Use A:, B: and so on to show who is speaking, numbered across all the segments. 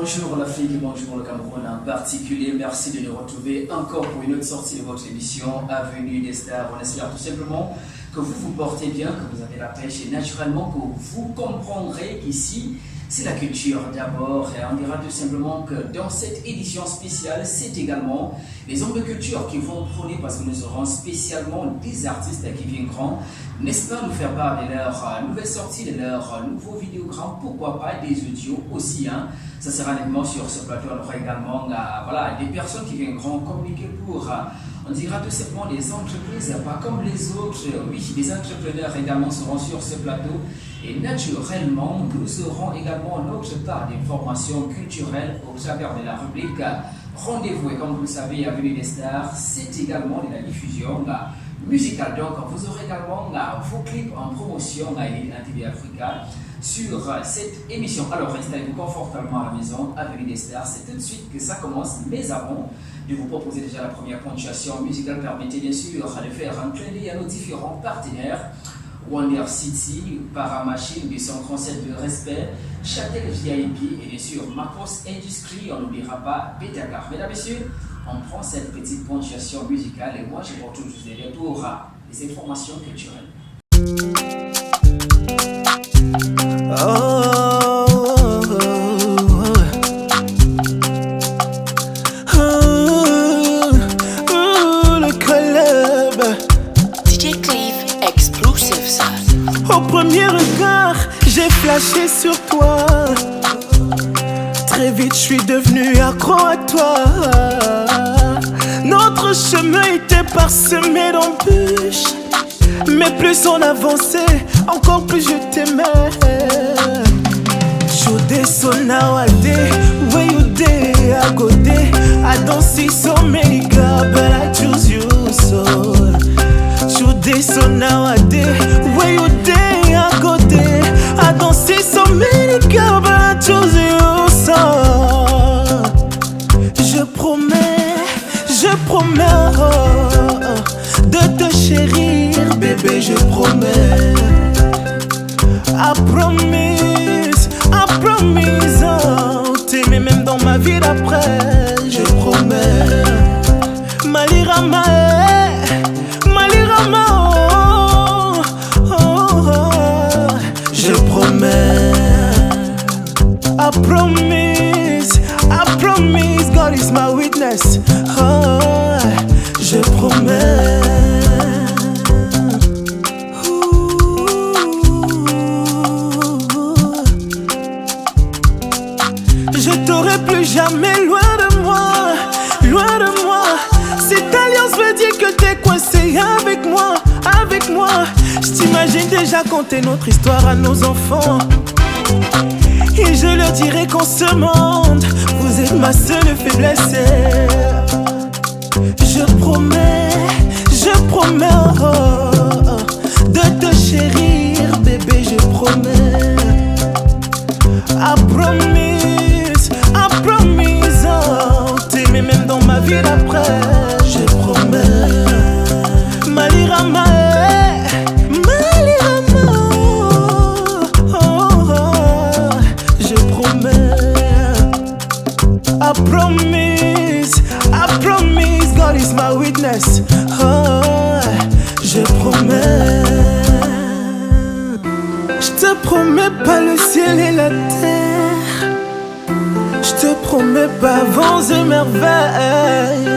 A: Bonjour l'Afrique et bonjour le Cameroun en particulier. Merci de nous retrouver encore pour une autre sortie de votre émission Avenue des Stars. On espère tout simplement que vous vous portez bien, que vous avez la pêche et naturellement que vous comprendrez qu'ici, c'est la culture d'abord. Et on dira tout simplement que dans cette édition spéciale, c'est également les hommes de culture qui vont prôner parce que nous aurons spécialement des artistes qui viendront, n'est-ce pas, nous faire part de leur nouvelle sortie, de leur nouveau vidéogramme, pourquoi pas des audios aussi. Ça sera nettement sur ce plateau. On aura également des personnes qui viendront communiquer pour, on dira tout simplement, des entreprises, pas comme les autres. Oui, des entrepreneurs également seront sur ce plateau. Et naturellement, nous aurons également notre part d'informations culturelles au travers de la rubrique Rendez-vous. Et comme vous le savez, Avenue des Stars, c'est également de la diffusion musicale. Donc, vous aurez également vos clips en promotion à TV Africa sur cette émission. Alors, installez-vous confortablement à la maison. Avenue des Stars, c'est tout de suite que ça commence. Mais avant de vous proposer déjà la première ponctuation musicale, permettez bien sûr de faire un clin d'œil à nos différents partenaires. Wonder City, Paramachine, du son concept de respect, Châtel VIP et bien sûr Macos Industrie, on n'oubliera pas Betacard. Mesdames et messieurs, on prend cette petite ponctuation musicale et moi je vous retrouve juste derrière pour les informations culturelles.
B: Au premier regard, j'ai flashé sur toi. Très vite, je suis devenu accro à toi. Notre chemin était parsemé d'embûches, mais plus on avançait, encore plus je t'aimais. Chaude so nowadays, where you day, I go there. I don't see so many girls, but I choose you so. Chaude so nowadays, where you day, I go there. I don't see so many girls, but I choose you so. Je promets de te chérir, bébé, je promets. I promise, oh, t'aimer même dans ma vie d'après, je promets. Malirama, je promets. I promise, God is my witness. Oh, je promets. Je t'aurai plus jamais loin de moi, loin de moi. Cette alliance veut dire que t'es coincé avec moi, avec moi. Je t'imagine déjà conter notre histoire à nos enfants. Et je leur dirai qu'en ce monde, vous êtes ma seule faiblesse. Je promets, de te chérir, bébé, je promets. I promise, oh, t'aimer même dans ma vie d'après, je promets. Malirama, je promets. I promise, God is my witness. Oh, je promets. Je te promets pas le ciel et la terre. Je te promets pas vents et merveilles.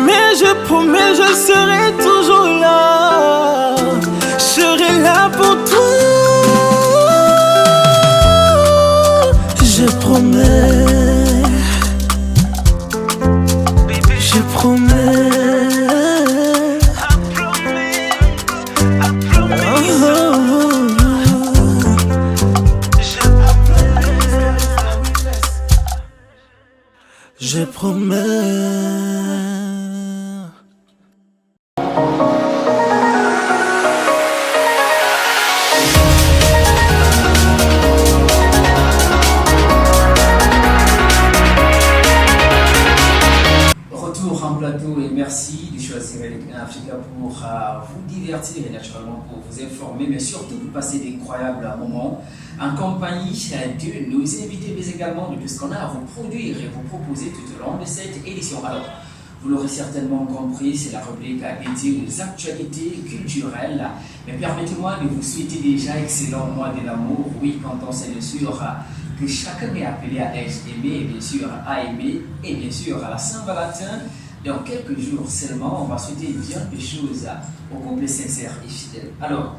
B: Mais je promets, je serai toujours là. Je serai là pour toi. Je promets. Je promets. Je promets.
A: Retour en plateau et merci de choisir Sierra Africa pour vous divertir et naturellement pour vous informer, mais surtout pour passer d'incroyables moments en compagnie de nos invités, mais également de tout ce qu'on a à vous produire et vous proposer tout au long de cette édition. Alors, vous l'aurez certainement compris, c'est la rubrique dédiée aux actualités culturelles. Mais permettez-moi de vous souhaiter déjà excellent mois de l'amour. Oui, quand on sait bien sûr que chacun est appelé à être aimé, et bien sûr à aimer, et bien sûr à la Saint-Valentin. Dans quelques jours seulement, on va souhaiter bien des choses aux couples sincères et fidèles. Alors,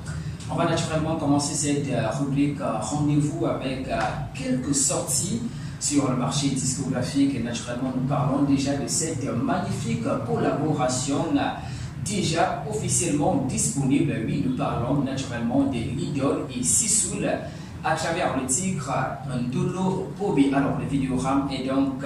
A: on va naturellement commencer cette rubrique rendez-vous avec quelques sorties sur le marché discographique et naturellement nous parlons déjà de cette magnifique collaboration déjà officiellement disponible. Oui, nous parlons naturellement de Lidl et Sissoul à travers le titre Ndolo Bobe. Alors le vidéogramme est donc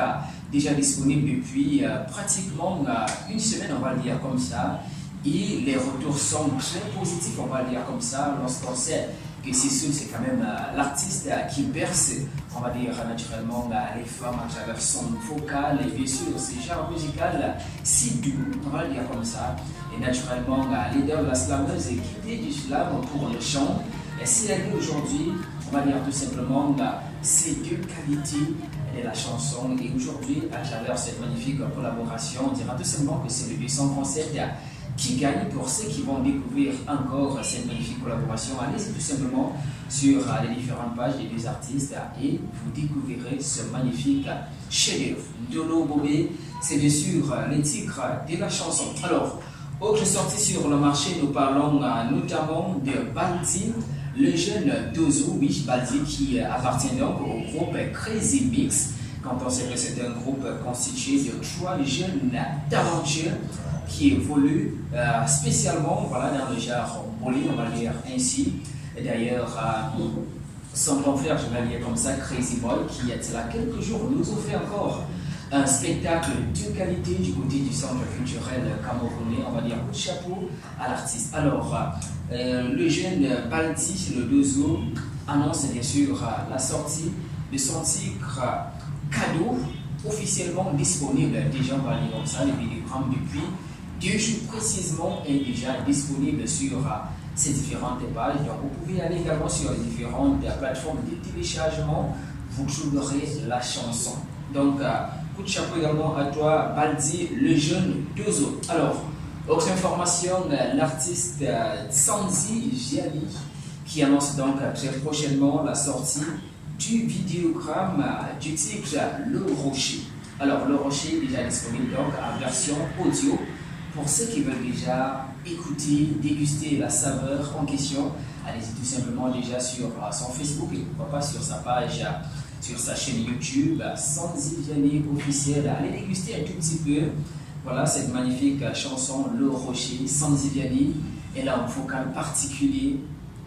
A: déjà disponible depuis pratiquement une semaine, on va le dire comme ça, et les retours sont très positifs, on va le dire comme ça, lorsqu'on sait que Sissoul c'est quand même l'artiste qui berce, on va dire naturellement les femmes à travers son vocal et bien sûr ce genre musical si doux, on va le dire comme ça, et naturellement leader de la slameuse est quitté du slam pour le chant. Et si elle est aujourd'hui, on va dire tout simplement ces deux qualités de la chanson. Et aujourd'hui, à travers cette magnifique collaboration, on dira tout simplement que c'est le 237 qui gagne. Pour ceux qui vont découvrir encore cette magnifique collaboration, allez-y tout simplement sur les différentes pages des deux artistes et vous découvrirez ce magnifique chef-d'œuvre. Ndolo Bobe, c'est bien sûr le titre de la chanson. Alors, autre sortie sur le marché, nous parlons notamment de Baldi, le jeune Dozo, oui, Baldi qui appartient donc au groupe Crazy Mix. Quand on sait que c'est un groupe constitué de 3 jeunes talentueux qui évoluent spécialement voilà, dans le genre Bolly, on va dire ainsi. Et d'ailleurs, son grand frère, je vais le dire comme ça, Crazy Boy, qui il y a quelques jours nous offert encore un spectacle de qualité du côté du centre culturel camerounais, on va dire coup de chapeau à l'artiste. Alors, le jeune Baldi, le Dozo, annonce bien sûr la sortie de son titre Cadeau, officiellement disponible. Déjà, on va dire comme ça, le vidéogramme depuis 2 jours précisément est déjà disponible sur ces différentes pages. Donc, vous pouvez aller également sur les différentes plateformes de téléchargement, vous trouverez la chanson. Donc, coup de chapeau également à toi, Baldi, le jeune Dozo. Alors, autre information, l'artiste Sanzi Gianni qui annonce donc très prochainement la sortie du vidéogramme du titre Le Rocher. Alors, Le Rocher est déjà disponible donc en version audio. Pour ceux qui veulent déjà écouter, déguster la saveur en question, allez-y tout simplement déjà sur son Facebook et pourquoi pas sur sa page, sur sa chaîne YouTube, Sanzi Gianni officiel. Allez déguster un tout petit peu. Voilà cette magnifique chanson Le Rocher. Sanzi Gianni, elle a un vocal particulier,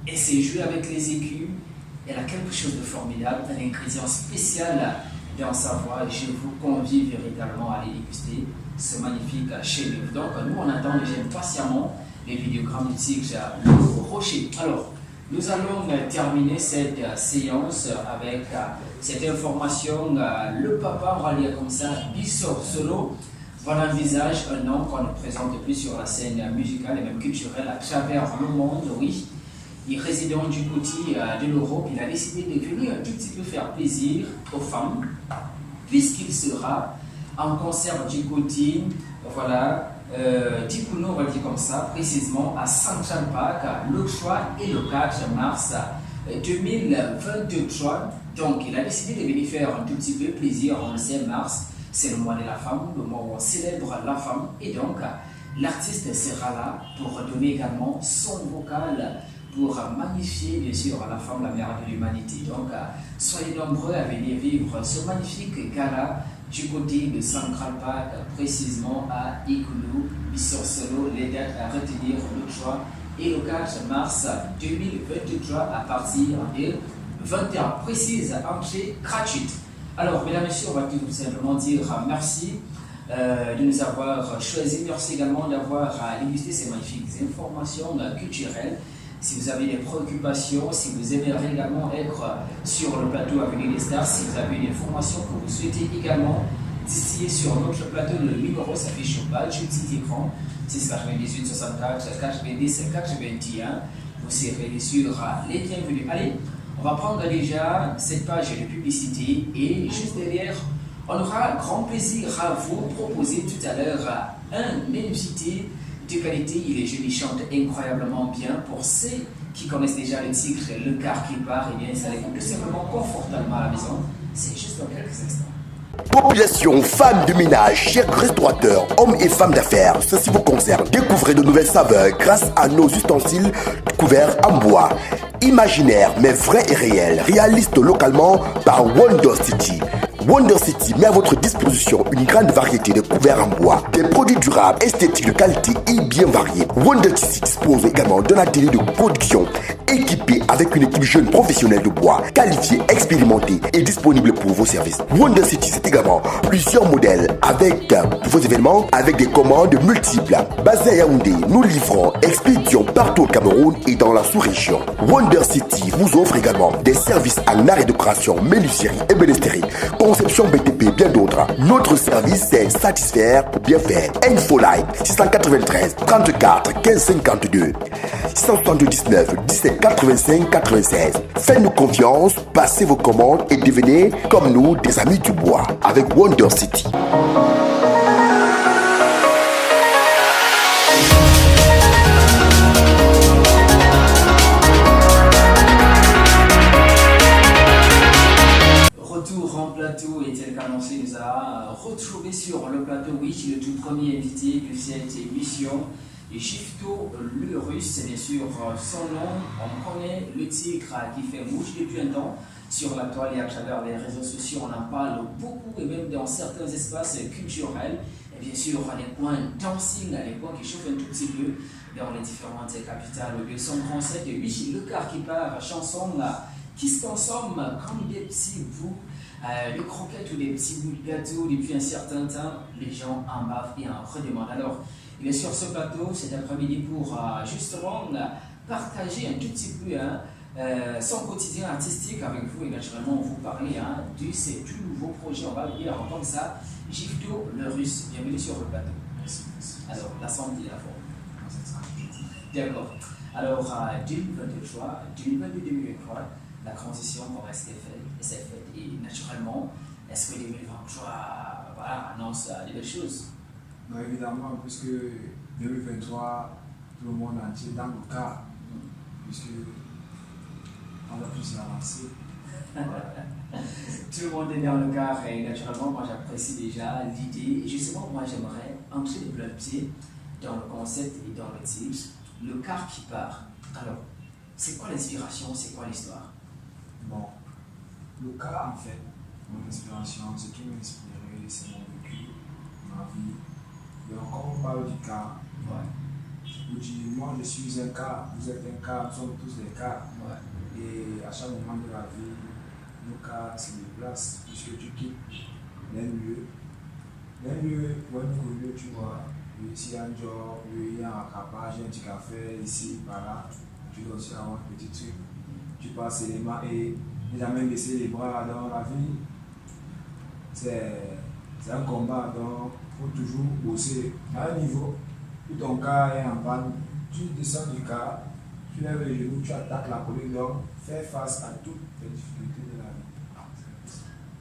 A: elle sait jouer avec les écus, elle a quelque chose de formidable, un ingrédient spécial dans sa voix. Je vous convie véritablement à aller déguster ce magnifique chef-d'œuvre. Donc nous on attend déjà patiemment les vidéogrammes du titre Le Rocher. Alors nous allons terminer cette séance avec cette information. Le papa, on va lire comme ça, Bissor Solo, voilà un visage, un nom qu'on ne présente plus sur la scène musicale et même culturelle à travers le monde, oui. Il résidant du côté de l'Europe, il a décidé de venir un tout petit peu faire plaisir aux femmes, puisqu'il sera en concert du côté, voilà, d'Ikuno, on va dire comme ça, précisément à Central Park, le 3 et le 4 mars 2023. Donc, il a décidé de venir faire un tout petit peu plaisir en 5 mars. C'est le mois de la femme, le mois où on célèbre la femme. Et donc, l'artiste sera là pour donner également son vocal, pour magnifier bien sûr la femme, la mère de l'humanité. Donc, soyez nombreux à venir vivre ce magnifique gala du côté de Central Park, précisément à Ikulu, Bissor Solo. Les dates à retenir le 3 et le 4 mars 2023 à partir de 20h précise, entrée gratuite. Alors, mesdames et messieurs, on va tout simplement dire merci de nous avoir choisis. Merci également d'avoir dégusté ces magnifiques informations culturelles. Si vous avez des préoccupations, si vous aimeriez également être sur le plateau Avenue des Stars, si vous avez une information que vous souhaitez également distillé sur notre plateau. Le numéro s'affiche au bas du petit écran. 698 64 90 81. Vous serez sur les bienvenus. Allez, on va prendre déjà cette page de publicité et juste derrière, on aura grand plaisir à vous proposer tout à l'heure un invité de qualité. Il est jeune, il chante incroyablement bien. Pour ceux qui connaissent déjà le titre, le car qui part, et bien installez-vous tout simplement confortablement à la maison. C'est juste dans quelques instants.
C: Population, femmes de ménage, chers restaurateurs, hommes et femmes d'affaires, ceci vous concerne. Découvrez de nouvelles saveurs grâce à nos ustensiles couverts en bois. Imaginaire mais vrai et réel, réaliste localement par Wonder City. Wonder City met à votre disposition une grande variété de couverts en bois, des produits durables, esthétiques de qualité et bien variés. Wonder City dispose également d'un atelier de production équipé avec une équipe jeune professionnelle de bois, qualifiée, expérimentée et disponible pour vos services. Wonder City, c'est également plusieurs modèles avec pour vos événements avec des commandes multiples. Basé à Yaoundé, nous livrons, expéditions partout au Cameroun et dans la sous-région. Wonder City vous offre également des services en art et décoration, menuiserie, ébénisterie, conception BTP, bien d'autres. Notre service, c'est satisfaire pour bien faire. Infoline 693 34 15 52 679 17 85 96. Faites-nous confiance, passez vos commandes et devenez comme nous des amis du bois avec Wonder City.
A: Retour en plateau et tel qu'annoncé, nous a retrouvé sur le plateau, oui, le tout premier invité de cette émission. Gifto le Russe, c'est bien sûr son nom. On connaît le tigre qui fait mouche depuis un temps sur la toile et à travers les réseaux sociaux. On en parle beaucoup et même dans certains espaces culturels. Et bien sûr, les coins dancing, les coins qui chauffent un tout petit peu dans les différentes capitales de son grand set. Et oui, le car qui part, chanson qui se consomme comme des petits bouts de croquettes ou des petits bouts de gâteau depuis un certain temps. Les gens en bavent et en redemandent. Alors, il est sur ce plateau cet après-midi pour justement partager un tout petit peu son quotidien artistique avec vous et naturellement vous parler de ces tout nouveaux projets. On va le dire comme ça. Gifto le Russe, bienvenue sur le plateau.
D: Merci.
A: Alors, la santé et la forme. D'accord. Alors, 2023, 2023, la transition, comment est-ce qu'elle s'est faite et naturellement, est-ce que 2023 annonce des belles choses?
D: Non, évidemment, puisque 2023, tout le monde entier dans le cas, puisque on a pu s'avancer.
A: Tout le monde est dans le car et naturellement, moi j'apprécie déjà l'idée. Et justement, moi j'aimerais entrer les plein pied dans le concept et dans le titre, le car qui part. Alors, c'est quoi l'inspiration, c'est quoi l'histoire?
D: Bon, le cas en fait, mon inspiration, ce qui m'a inspiré, c'est mon vécu, ma vie. Donc, quand on parle du cas, vous dites, moi je suis un cas, vous êtes un cas, nous sommes tous des cas. Et à chaque moment de la vie, nos cas se déplacent, puisque tu quittes les lieux. Les lieux, pour un nouveau lieu, tu vois, ici un job, il y a un capage, un petit café, ici, par là, tu dois aussi avoir un petit truc. Tu passes les mains et ne jamais baisser les bras dans la vie. C'est un combat, donc il faut toujours bosser à un niveau où ton cas est en panne. Tu descends du cas, tu lèves les genoux, tu attaques la colline, donc fais face à toutes les difficultés de la vie.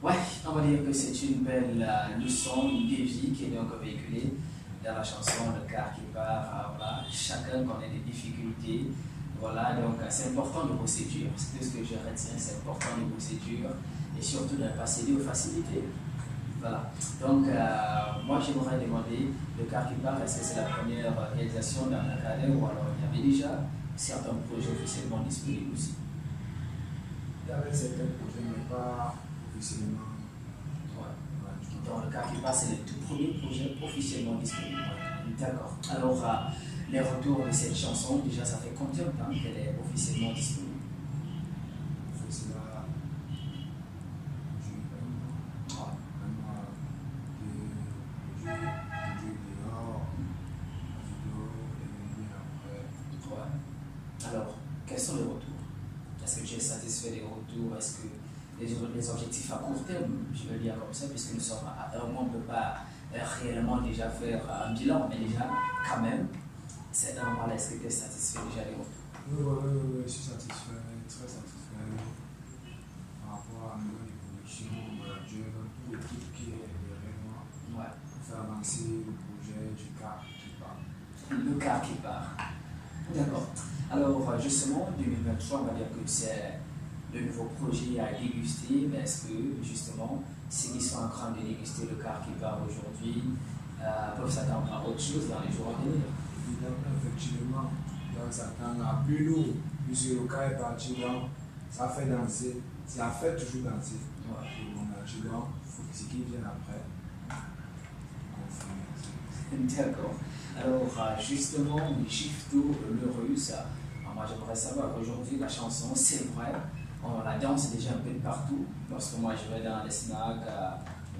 A: Ouais, on va dire que c'est une belle leçon de vie qui est donc véhiculée dans la chanson Le car qui part. Voilà, chacun connaît des difficultés. Voilà, donc c'est important de bosser dur. C'est tout ce que je retiens, c'est important de bosser dur et surtout de ne pas céder aux facilités. Voilà. Donc, moi j'aimerais demander le car qui part, est-ce que c'est la première réalisation dans la carrière ou alors il y avait déjà certains projets officiellement disponibles aussi?
D: Il y avait certains projets, mais pas officiellement.
A: Dans le car qui part, c'est le tout premier projet officiellement disponible. D'accord. Alors, les retours de cette chanson, déjà ça fait combien de temps qu'elle est officiellement disponible?
D: C'est là,
A: Alors, quels sont les retours? Est-ce que tu es satisfait des retours? Est-ce que les objectifs à court terme, je veux dire comme ça, puisque nous sommes à un mois, on ne peut pas réellement déjà faire un bilan, mais déjà, quand même, c'est normal. Est-ce que tu es satisfait déjà des retours?
D: Oui, je suis satisfait, très satisfait par rapport à mes évolutions. Je veux toute l'équipe qui est derrière moi pour faire avancer le projet du car qui part.
A: Le car qui part. D'accord. Alors, justement, 2023, on va dire que c'est le nouveau projet à déguster, mais est-ce que, justement, ceux qui sont en train de déguster le car qui part aujourd'hui peuvent s'attendre à autre chose dans les jours à venir?
D: Évidemment, effectivement, on s'attend à plus lourd, puisque le car est parti dans, ça fait danser, ça fait toujours danser. Et on a dit donc, il faut que ce qui vient après,
A: D'accord. Alors, justement, Gifto, le russe, moi j'aimerais savoir, aujourd'hui la chanson, c'est vrai, on la danse déjà un peu de partout. Lorsque moi je vais dans les snacks,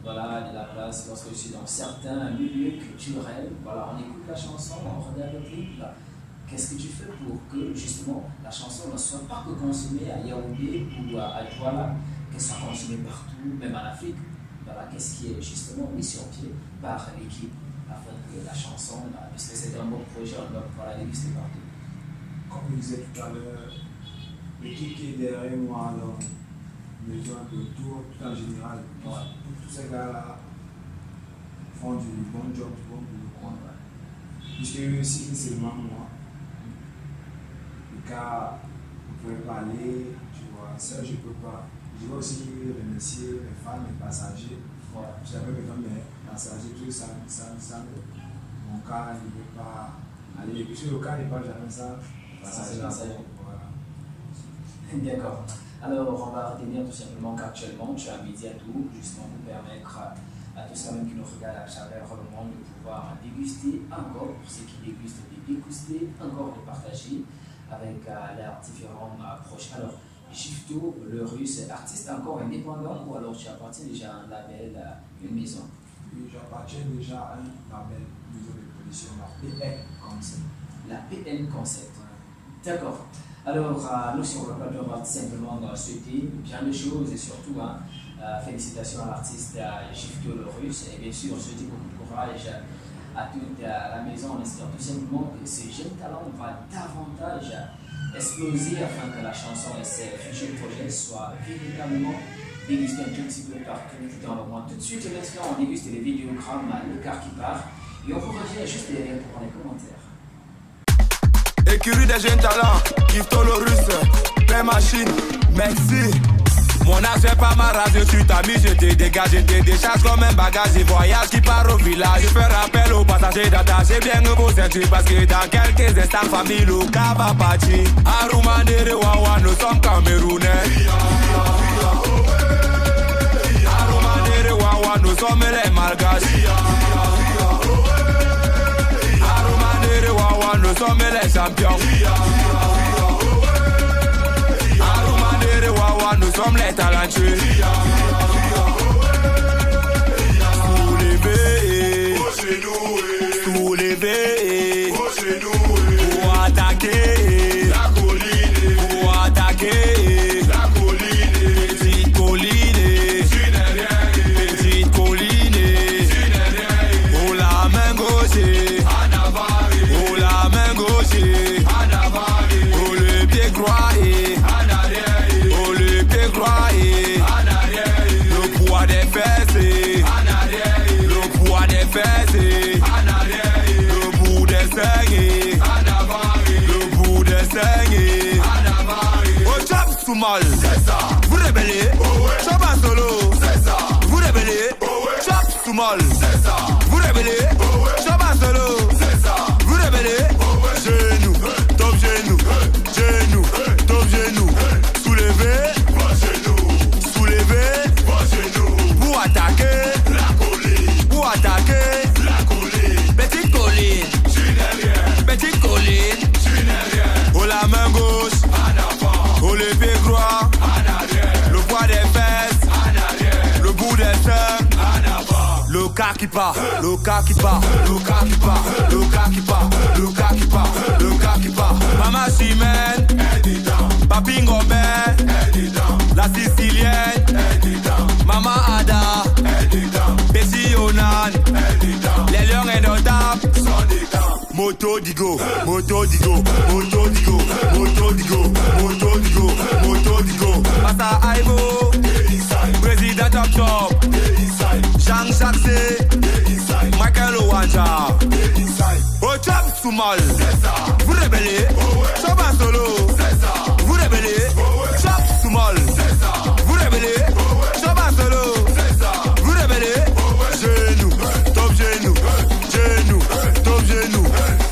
A: voilà, de la place, lorsque je suis dans certains milieux culturels, voilà, on écoute la chanson, on regarde le clip. Qu'est-ce que tu fais pour que justement la chanson ne soit pas que consommée à Yaoundé ou à Douala, qu'elle soit consommée partout, même en Afrique? Voilà, qu'est-ce qui est justement mis sur pied par l'équipe afin que la chanson, puisque c'est un bon projet, on doit pouvoir la déguster partout.
D: Comme je disais tout à l'heure, l'équipe qui est derrière moi, alors, besoin de tout en général. Tous ces gars-là font du bon job, du bon boulot. Puisque si c'est seulement moi, le cas, vous pouvez parler, tu vois, ça je ne peux pas. Je veux aussi remercier les fans, les passagers. J'avais besoin des passagers, tout ça, mon cas ne veut pas aller. Puisque le cas n'est pas jamais ça.
A: D'accord. Alors, on va retenir tout simplement qu'actuellement, tu as un Mediatour, justement pour permettre à tous ceux qui nous regardent à travers le monde de pouvoir déguster encore, pour ceux qui dégustent, de déguster, encore de partager avec leurs différentes approches. Alors, Gifto, le russe, artiste encore indépendant ou alors tu appartiens déjà à un label, une maison?
D: Oui, j'appartiens déjà à un label, maison de production, la PN Concept.
A: La PN Concept. D'accord. Alors, nous, sur le plateau, on va simplement souhaiter bien de choses et surtout, félicitations à l'artiste Gifto le russe. Et bien sûr, souhaiter beaucoup de courage à toute la maison en espérant tout simplement que ce jeune talent va davantage exploser afin que la chanson et ses futurs projets soient véritablement dégustés un tout petit peu partout dans le monde. Tout de suite, maintenant, on déguste les vidéogrammes, le car qui part. Et on vous revient juste derrière pour les commentaires.
E: Écurie des jeunes talents, Gifto le russe, plein machine, merci. Mon âge c'est pas ma radio, tu t'as mis, je te dégage, je te décharge comme un bagage et voyage qui part au village. Je fais rappel aux passagers d'attacher bien vos ceintures parce que dans quelques instants, famille, le cas va partir. Arumandere Wawa, nous sommes Camerounais. Arumandere Wawa, nous sommes les Malgaches. Arumandere Wawa, nous sommes les champions. Nous sommes les talentueux. Soulevez, soulevez, pour attaquer la colline, pour attaquer la colline, petite colline, petite colline, pour la main gauche, pour la main gauche, pour le pied croisé. Le poids des fesses, le poids des fesses, le bout des saignées, le bout des saignées. Au chop sous mal, vous rébellez, chop en solo, vous rébellez, chop sous mal, vous rébellez, chop en solo, vous rébellez, genou, top genou, genou, top genou, soulevez. Pour attaquer la colline, pour attaquer la colline, petite colline, petite colline, oh la main gauche, oh le pied droit, le poids des fesses, le bout des seins, le cas qui part, le cas qui part, le cas qui part, le cas qui part, le cas qui part, le cas qui part. Mama Chimène, Papi Ngombe, la Sicilienne, moto digo, moto digo, moto digo, moto digo, moto digo. Massa Aibo, Président Top Top, Jean Jacques, Michael Owanja, Ochab Soumal, vous rébellez, Choba Solo, vous rébellez, Chop Soumal, vous rébellez, Choba Solo, vous rébellez, genou, top genou, genou, top genou,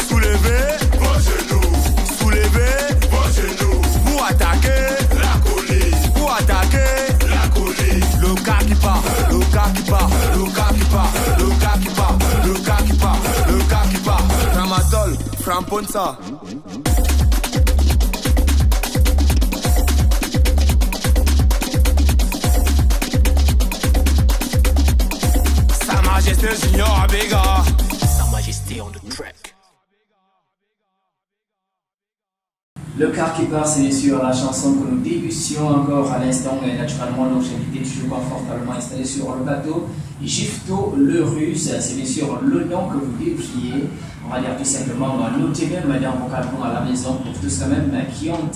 E: soulevez vos genoux, soulevez vos genoux, pour attaquer la colline, pour attaquer la colline, le gars qui part, le gars qui part, le gars qui part, le gars qui part, le gars qui part, le gars qui part, Ramatol, Framponsa. Sa Majesté Junior Abega.
B: Sa Majesté on the track.
A: Le car qui part, c'est bien sûr la chanson que nous dégustions encore à l'instant. Et naturellement, notre invité toujours confortablement installé sur le bateau. Gifto le Russe, c'est bien sûr le nom que vous décriez. On va dire tout simplement, notez même dans vos cartons à la maison pour tous ceux même qui ont,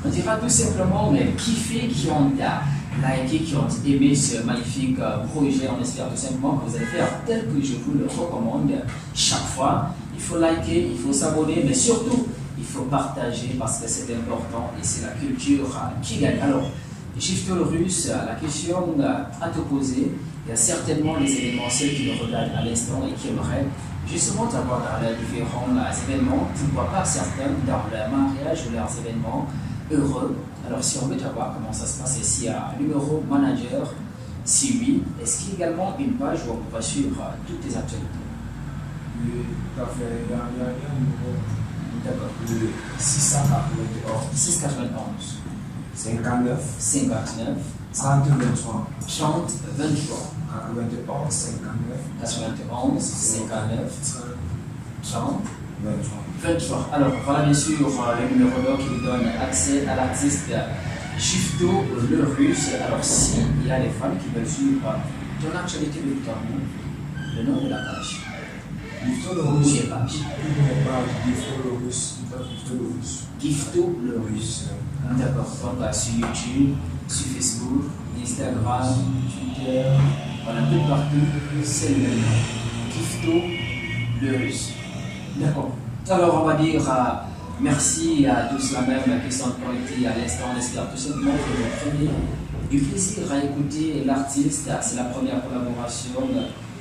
A: on dira tout simplement, mais kiffé, qui ont liké, qui ont aimé ce magnifique projet. On espère tout simplement que vous allez faire tel que je vous le recommande chaque fois. Il faut liker, il faut s'abonner, mais surtout, il faut partager parce que c'est important et c'est la culture qui gagne. Alors, Gifto le Russe, la question à te poser, il y a certainement les événementiels qui le regardent à l'instant et qui aimeraient justement savoir dans les différents événements, pourquoi pas certains dans leur mariage ou leurs événements heureux. Alors, si on veut savoir comment ça se passe ici à numéro manager, si oui, est-ce qu'il y a également une page où on peut suivre toutes les actualités?
D: Oui, tout à fait. Il y a un numéro.
A: D'accord.
D: Le 691
A: 691
D: 59
A: 59
D: 30 23
A: 30 23
D: 91 59
A: 91 59 30
D: 23.
A: 23. Alors voilà bien sûr le numéro d'or qui vous donne accès à l'artiste Gifto le Russe. Alors si il y a des fans qui veulent suivre ton actualité de tout le nom de la page.
D: Gifto le Russe.
A: Quelle page?
D: Gifto le Russe. Gifto le Russe.
A: Gifto le Russe. D'accord. Donc sur YouTube, sur Facebook, Instagram, Twitter, voilà, peu partout, c'est le même nom. Gifto le Russe. D'accord. Alors on va dire merci à tous la même qui sont connectés à l'instant. On espère tout simplement que vous prenez du plaisir à écouter l'artiste. C'est la première collaboration,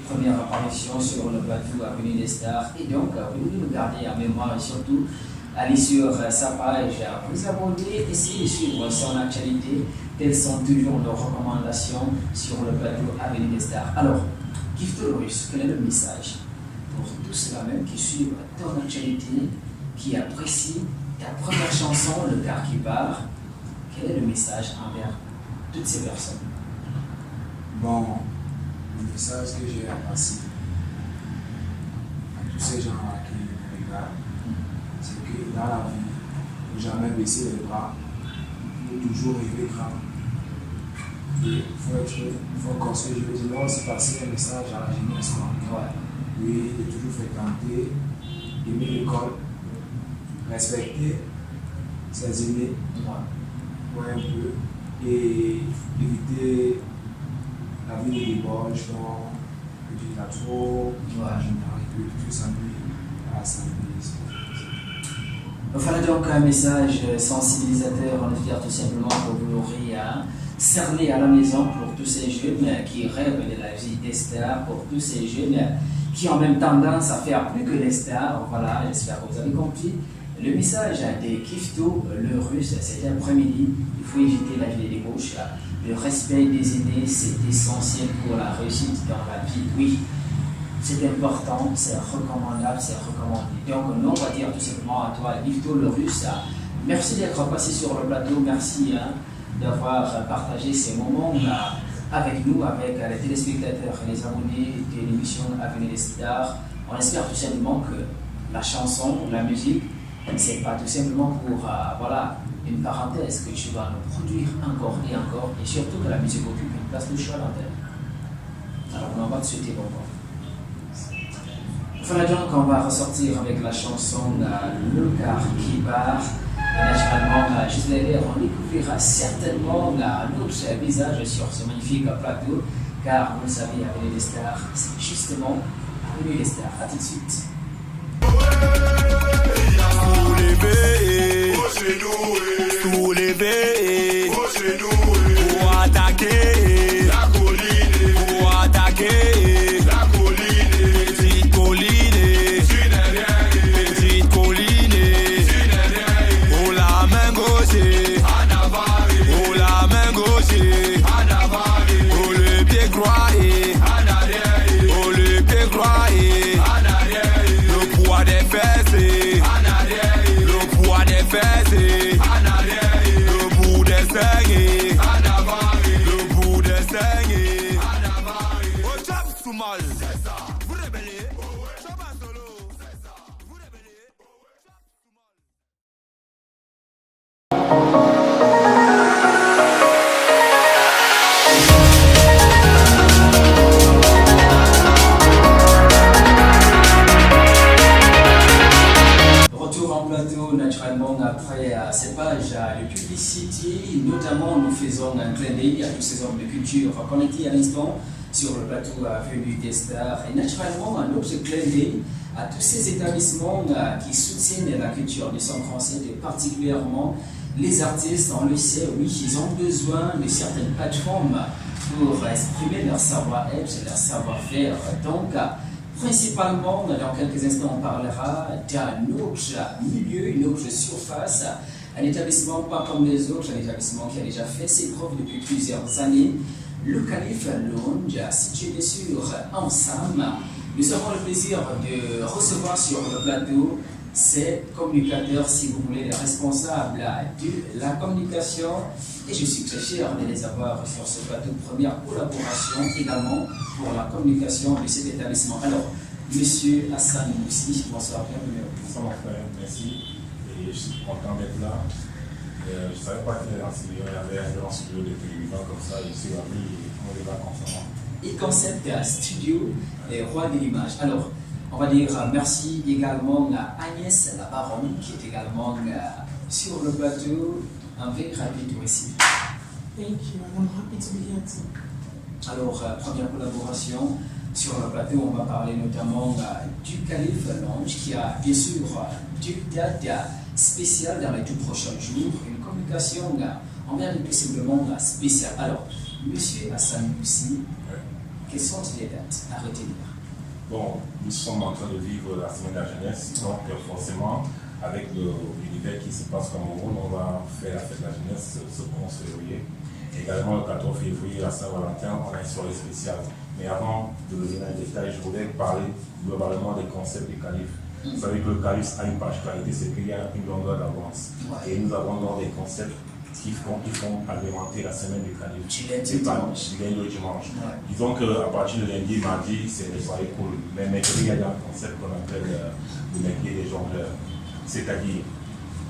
A: première apparition sur le bateau Avenue des Stars. Et donc, vous devez nous garder en mémoire et surtout aller sur sa page, vous abonner, essayez de suivre son actualité. Telles sont toujours nos recommandations sur le bateau Avenue des Stars. Alors, Gifto le Russe, quel est le message pour tous ceux-là même qui suivent ton actualité, qui apprécient ta première chanson, Le car qui part? Quel est le message envers toutes ces personnes?
D: Bon, le message que j'ai à passer à tous ces gens-là qui me regardent, c'est que dans la vie, il ne faut jamais baisser les bras, il faut toujours rêver grand. Il faut construire. Je veux dire, là, c'est passer un message à la jeunesse.
A: Ouais.
D: Oui, de toujours fréquenter, aimer l'école, respecter ses aînés, ouais, un peu, et éviter la vie de débauche, la trop, en général, et tout ça à la santé.
A: Voilà donc un message sensibilisateur, on espère tout simplement que vous l'aurez cerné à la maison pour tous ces jeunes qui rêvent de la vie des stars, pour tous ces jeunes qui ont même tendance à faire plus que les stars. Voilà, j'espère que vous avez compris. Le message de Gifto le Russe, cet après-midi, il faut éviter la vie des débauches. Le respect des aînés, c'est essentiel pour la réussite dans la vie. Oui, c'est important, c'est recommandable, c'est recommandé. Donc, nous, on va dire tout simplement à toi, Gifto le Russe, merci d'être passé sur le plateau, merci d'avoir partagé ces moments avec nous, avec les téléspectateurs et les abonnés de l'émission Avenue des Stars. On espère tout simplement que la chanson, la musique, c'est pas tout simplement pour voilà, une parenthèse que tu vas nous produire encore et encore, et surtout que la musique occupe une place de choix à l'antenne. Alors, on va te souhaiter bon vent. Voilà, donc on va ressortir avec la chanson Le car qui part. Et naturellement, juste derrière, on découvrira certainement un autre visage sur ce magnifique plateau, car vous le savez, avec les stars, c'est justement Avenue des Stars. A tout de suite.
E: Soulever, pour attaquer la colline, pour attaquer la colline, petite colline, petite colline, pour la main gauche, pour la main gauche, pour le pied croisé, pour le pied croisé, le poids des fesses, le poids des fesses. Le bout des saignées, au chap soumal, vous rébellez, chap en solo, vous rébellez,
A: Retour en plateau, naturellement, après ces pages de publicité, notamment nous faisons un clin d'œil à tous ces hommes de culture connectés à l'instant sur le plateau Avenue des Stars. Et naturellement, un autre clin d'œil à tous ces établissements qui soutiennent la culture du son français, et particulièrement les artistes. On le sait, oui, ils ont besoin de certaines plateformes pour exprimer leur savoir-être, leur savoir-faire. Donc, principalement, dans quelques instants, on parlera d'un autre milieu, une autre surface, un établissement pas comme les autres, un établissement qui a déjà fait ses preuves depuis plusieurs années, le Calife Lounge, situé bien sûr ensemble. Nous avons le plaisir de recevoir sur le plateau ces communicateurs, si vous voulez, les responsables de la communication. Et je suis très fier de les avoir sur ce plateau. Première collaboration également pour la communication de cet établissement. Alors, Monsieur Hassan Moussi, bonsoir, bienvenue.
F: Bonsoir mon frère, merci. Et je suis content d'être là. Je ne savais pas qu'en Syrie, il y avait un grand studio de télévision comme ça. Je suis ravi et on les va concernant.
A: Et concept studio, les rois de l'image. Alors, on va dire merci également à Agnès la Baronne qui est également sur le plateau. Un very happy to receive.
G: Thank you, and I'm happy to be here too.
A: Alors, première collaboration sur le plateau, on va parler notamment du Calife Lounge qui a bien sûr du date spéciale dans les tout prochains jours, une communication en vérité possiblement spéciale. Alors, Monsieur Hassan Moussi, quelles sont les dates à retenir?
F: Bon, nous sommes en train de vivre la semaine de la jeunesse, donc forcément, avec l'univers qui se passe comme au monde, on va faire la fête de la jeunesse ce 11 février. Également le 14 février, la Saint-Valentin, on a une soirée spéciale. Mais avant de venir dans les détails, je voulais parler globalement des concepts du Calife. Vous savez que le Calife a une particularité, c'est qu'il y a une longueur d'avance. Et nous avons donc des concepts qui font alimenter la semaine du Calife.
A: Du lundi au dimanche.
F: Disons qu'à partir de lundi et mardi, c'est des soirées cool. Mais mercredi, il y a un concept qu'on appelle le mercredi des jongleurs. C'est-à-dire,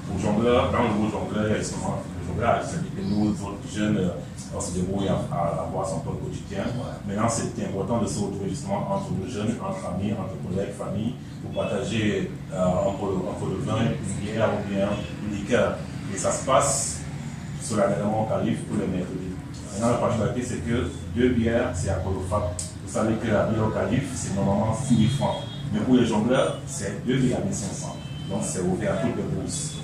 F: pour jongleurs, dans le mot jongleur, il y a justement le jonglage. C'est-à-dire que nous, autres jeunes, on se débrouille à avoir son temps quotidien. Maintenant, c'est important de se retrouver justement entre nous jeunes, entre amis, entre collègues, famille, pour partager un peu de vin, une bière ou bien une liqueur. Et ça se passe solennellement au Calife pour les mercredis. Maintenant, la particularité, c'est que 2 bières, c'est à Colofab. Vous savez que la bière au Calife, c'est normalement 6 000 francs. Mais pour les jongleurs, c'est 2 bières à 1 500. Donc, c'est ouvert à toutes les bourses.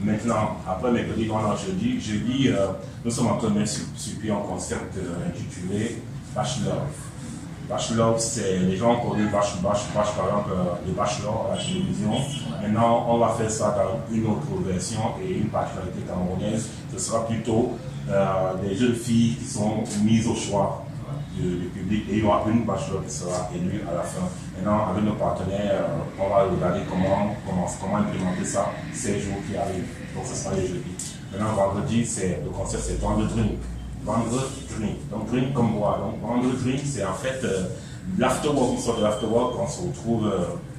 F: Maintenant, après mercredi, on a jeudi, nous sommes en train de mettre sur pied un concept intitulé Bachelor. Bachelor, c'est les gens ont connu par exemple les bachelors à la télévision. Maintenant, on va faire ça dans une autre version et une particularité camerounaise. Ce sera plutôt des jeunes filles qui sont mises au choix du public et il y aura une bachelor qui sera élue à la fin. Maintenant, avec nos partenaires, on va regarder comment implémenter ça ces jours qui arrivent. Donc, ce sera les jeudis. Maintenant, vendredi, le concept, c'est vendre drink. Vendre drink. Donc, drink comme boire. Donc, vendre drink, c'est en fait l'afterwork, une sorte de l'afterwork. On se retrouve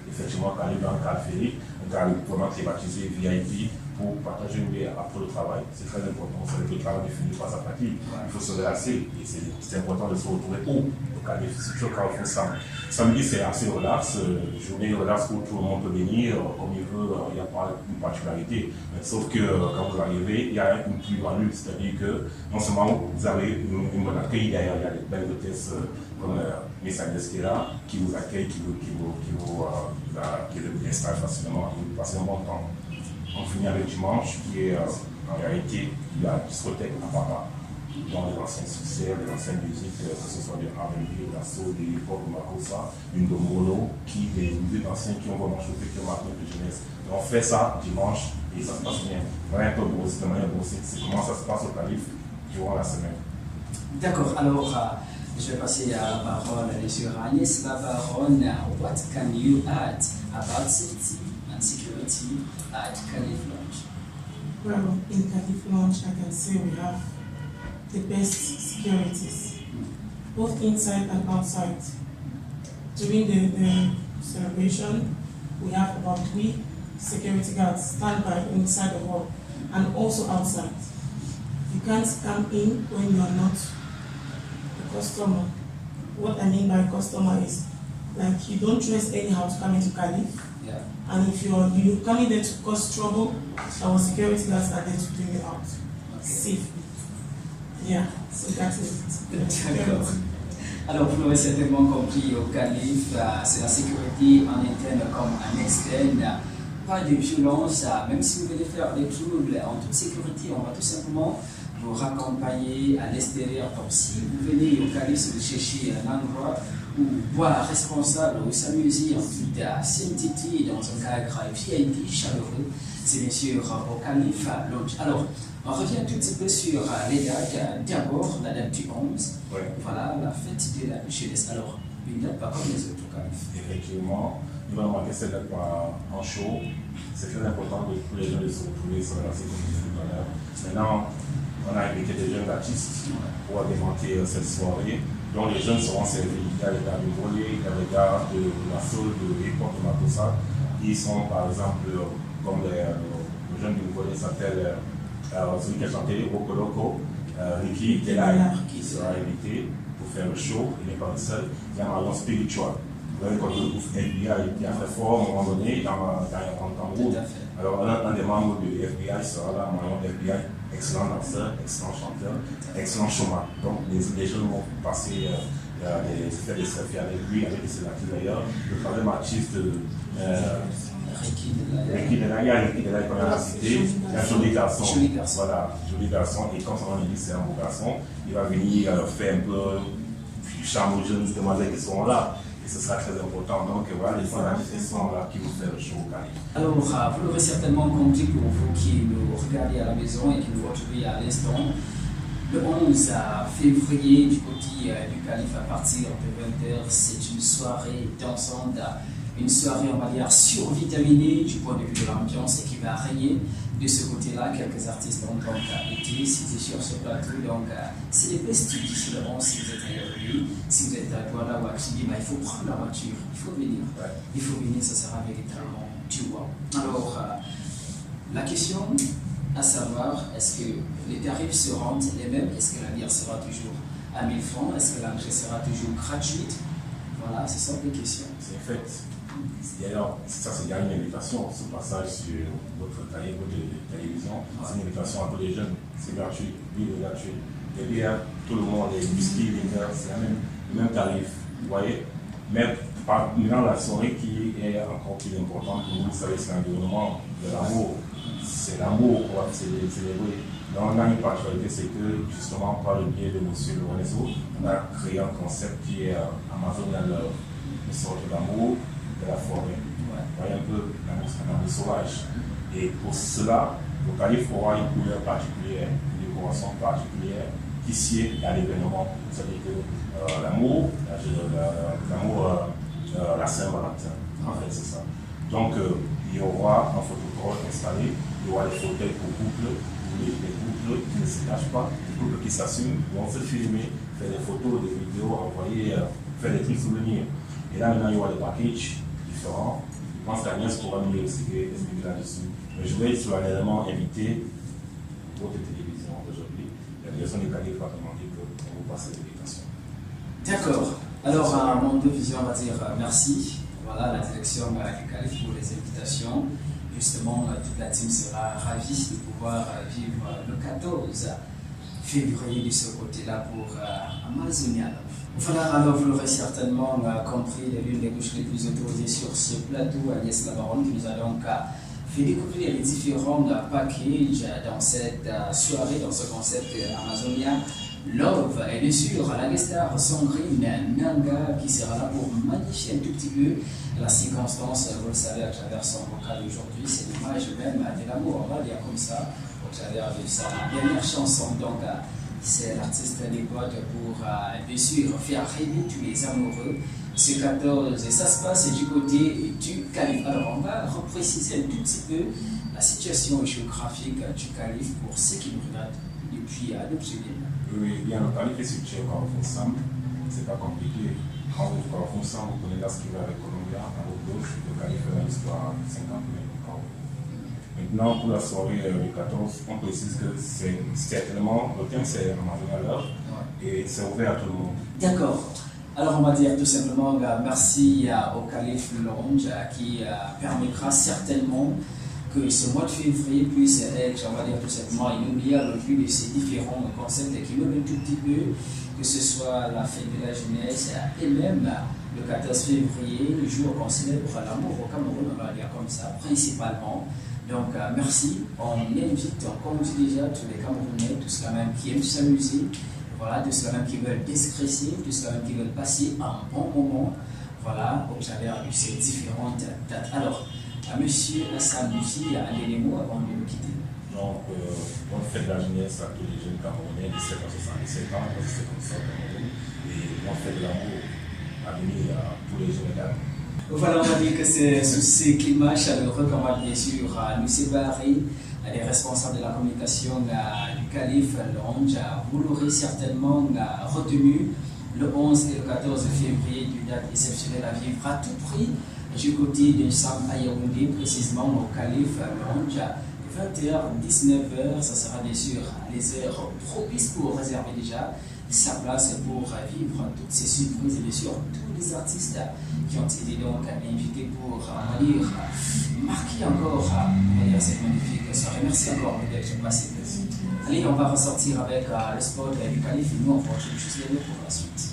F: effectivement dans le Calife, un cadre vraiment climatisé, VIP, pour partager une bière après le travail. C'est très important. Vous savez que le travail est fini par sa fatigue. Il faut se relaxer et c'est important de se retrouver au Calife. C'est toujours quand on fait ça. Samedi, c'est assez relax. Journée relax où tout le monde peut venir comme il veut. Il n'y a pas une particularité. Mais sauf que quand vous arrivez, il y a une plus-value. C'est-à-dire que non seulement vous avez une bonne accueil, d'ailleurs, il y a des belles hôtesses comme Miss Agnès qui est là, qui vous accueille, qui vous installe facilement et vous passez un bon temps. On finit avec dimanche, qui est en réalité la discothèque à Papa, dans les anciens succès, les anciennes musiques, que ce soit du R&B, de la soul, de l'hip-hop, de Makossa, une de Molo, qui des musiques anciennes qui ont vraiment chauffé, qui ont marqué de jeunesse. Et on fait ça dimanche et ça se passe bien. Vraiment un peu gros, c'est comment ça se passe au Calife durant la semaine.
A: D'accord, alors je vais passer à la parole à M. Agnès. La baronne, what can you add about safety and security at Calife Lounge?
G: Well, in Calife Lounge, I can say we have the best securities, both inside and outside. During the celebration, we have about 3 security guards stand by inside the hall and also outside. You can't come in when you are not a customer. What I mean by customer is like you don't dress anyhow to come into Calife.
A: Yeah.
G: And if you're coming there to cause trouble, our security guards are there to bring you out safely. Yeah, so that's it.
A: D'accord. Alors, vous l'aurez certainement compris, au Calife, c'est la sécurité en interne comme en externe. Pas de violence, même si vous venez faire des troubles en toute sécurité, on va tout simplement vous raccompagner à l'extérieur. Donc, si vous venez au Calife, si vous cherchez un endroit où boire responsable, ou s'amuser en toute sainteté dans un cadre VIP chaleureux, c'est bien sûr au Calife Lounge. Alors, on revient un tout petit peu sur les dates. D'abord, la date du 11, voilà, la fête de la jeunesse. Alors, une date pas comme les autres au Calife.
F: Effectivement, nous allons marquer cette date en show. C'est très important pour les jeunes de se retrouver sur la scène comme je disais tout à l'heure. Maintenant, on a invité des jeunes artistes pour agrémenter cette soirée. Donc les jeunes seront servis. Il y a les gars de volley, il y a les gars de la soul, de hip-hop, de Makossa. Ils sont par exemple, comme le jeune du volley s'appelle celui qui a chanté Roko Loco, Ricky Delay, qui sera invité pour faire le show. Il n'est pas le seul. Il y a Marion Spiritual. Vous voyez, comme le groupe FBI qui a fait fort à un moment donné dans Cameroun. Alors un des membres du FBI sera là, Marion FBI, excellent danseur, excellent chanteur, excellent showman. Donc les jeunes vont passer faire des selfies avec lui, avec ses actifs d'ailleurs. Le troisième artiste, Ricky Delay qu'on a cité, c'est un joli garçon. Voilà, joli garçon. Et comme son nom dit, c'est un beau garçon. Il va venir faire un peu du charme aux jeunes demoiselles qui seront là. Et ce sera très important. Donc voilà, les artistes sont là qui vont faire le show au Calife.
A: Alors, vous l'aurez certainement compris pour vous qui nous regardez à la maison et qui nous retrouvez à l'instant. Le 11 février, du côté du Calife, à partir de 20h, c'est une soirée dansante, une soirée, on va dire, survitaminée du point de vue de l'ambiance et qui va régner de ce côté-là. Quelques artistes ont donc été cités sur ce plateau. Donc, c'est des prestiges sur le 11 si vous êtes à York, si vous êtes à Douala ou à Kibi, il faut prendre la voiture, il faut venir. Il faut venir, ça sera véritablement du wow. Alors, la question à savoir, est-ce que les tarifs seront les mêmes? Est-ce que la bière sera toujours à 1000 francs? Est-ce que l'entrée sera toujours gratuite? Voilà, c'est ça les questions.
F: C'est fait. D'ailleurs, ça c'est une invitation, ce passage sur votre télévision. C'est une invitation à tous les jeunes. C'est gratuit, oui, c'est gratuit. Les bières, tout le monde, les whisky, les bières, c'est le même tarif. Vous voyez? Mais dans la soirée qui est encore plus importante pour nous, vous savez, c'est l'environnement de l'amour. C'est l'amour qu'on va célébrer. Donc, on a une particularité, c'est que justement, par le biais de M. Lorenzo, on a créé un concept qui est Amazonian Love, une sorte d'amour de la forêt. Vous voyez un peu l'amour sauvage. Et pour cela, le Calife aura une couleur particulière, une décoration particulière qui sied à l'événement. C'est-à-dire que l'amour, la Saint-Valentin, en fait, c'est ça. Donc, il y aura un photocall installé, il y aura des fauteuils pour couples, les couples qui ne se cachent pas, les couples qui s'assument, vont se filmer, faire des photos, des vidéos, envoyer, faire des trucs souvenirs. Et là, maintenant, il y aura des packages différents. Je pense qu'Agnès pourra mieux expliquer là-dessus. Mais je voulais solennellement inviter votre télévision d'aujourd'hui. La direction du Calife va demander qu'on vous passe l'invitation.
A: D'accord. Alors, à Monde de Vision, on va dire merci. Voilà, la direction du Calife pour les invitations. Justement, toute la team sera ravie de pouvoir vivre le 14 février de ce côté-là pour Amazonia. Voilà, alors vous l'aurez certainement compris, l'une des couches les plus autorisées sur ce plateau, Agnès Labaronne, qui nous a donc fait découvrir les différents packages dans cette soirée, dans ce concept Amazonia Love. Et bien sûr, la guest star Sandrine Nanga qui sera là pour magnifier un tout petit peu la circonstance. Vous le savez, à travers son vocal d'aujourd'hui, c'est l'image même de l'amour, on va dire comme ça, au travers de sa dernière chanson. Donc, c'est l'artiste des potes pour, bien sûr, faire rêver tous les amoureux. Ce 14, et ça se passe du côté du Calife. Alors, on va repréciser un tout petit peu la situation géographique du Calife pour ceux qui nous regardent depuis l'Obsélien.
F: Oui, bien, le Calife est situé au Carrefour-Sam. C'est pas compliqué. Quand vous êtes au Carrefour-Sam, vous prenez la skive avec Columbia, à votre gauche, le Calife est dans l'histoire 50 minutes au Carrefour. Maintenant, pour la soirée du 14, on précise que c'est certainement, le thème c'est Amazonia Love et c'est ouvert à tout le monde.
A: D'accord. Alors, on va dire tout simplement merci au Calife Lounge qui permettra certainement que ce mois de février puisse être, on va dire tout simplement, inoubliable au vu de ces différents concepts qui me un tout petit peu, que ce soit la fête de la jeunesse et même le 14 février, le jour qu'on célèbre l'amour au Cameroun, on va dire comme ça, principalement. Donc, merci. On invite, comme on dit déjà, tous les Camerounais, tous ceux même qui aiment s'amuser, voilà, tous ceux même qui veulent déstresser, tous ceux même qui veulent passer un bon moment, voilà, au travers de ces différentes dates. Alors, à monsieur Hassan Mouchi, allez les mots avant de nous quitter.
F: Donc, on fait de la jeunesse à tous les jeunes Camerounais de 7 à 77 ans, parce que c'est comme ça au Cameroun, et on fait de l'amour à venir à tous les jeunes dames.
A: Voilà, on va dire que c'est sous ces climats chaleureux qu'on va bien sûr nous séparer. Les responsables de la communication du Calife Lounge, vous l'aurez certainement retenu le 11 et le 14 février, d'une date exceptionnelle à vivre à tout prix du côté de Sam à Yaoundé, précisément au Calife Lounge. 20h-19h, ça sera bien sûr les heures propices pour réserver déjà sa place pour vivre toutes ces surprises et bien sûr tous les artistes qui ont été donc invités pour dire, marquer encore cette magnifique soirée. Merci encore d'être passé. Allez, on va ressortir avec le spot du Calife et nous on va juste les deux pour la suite.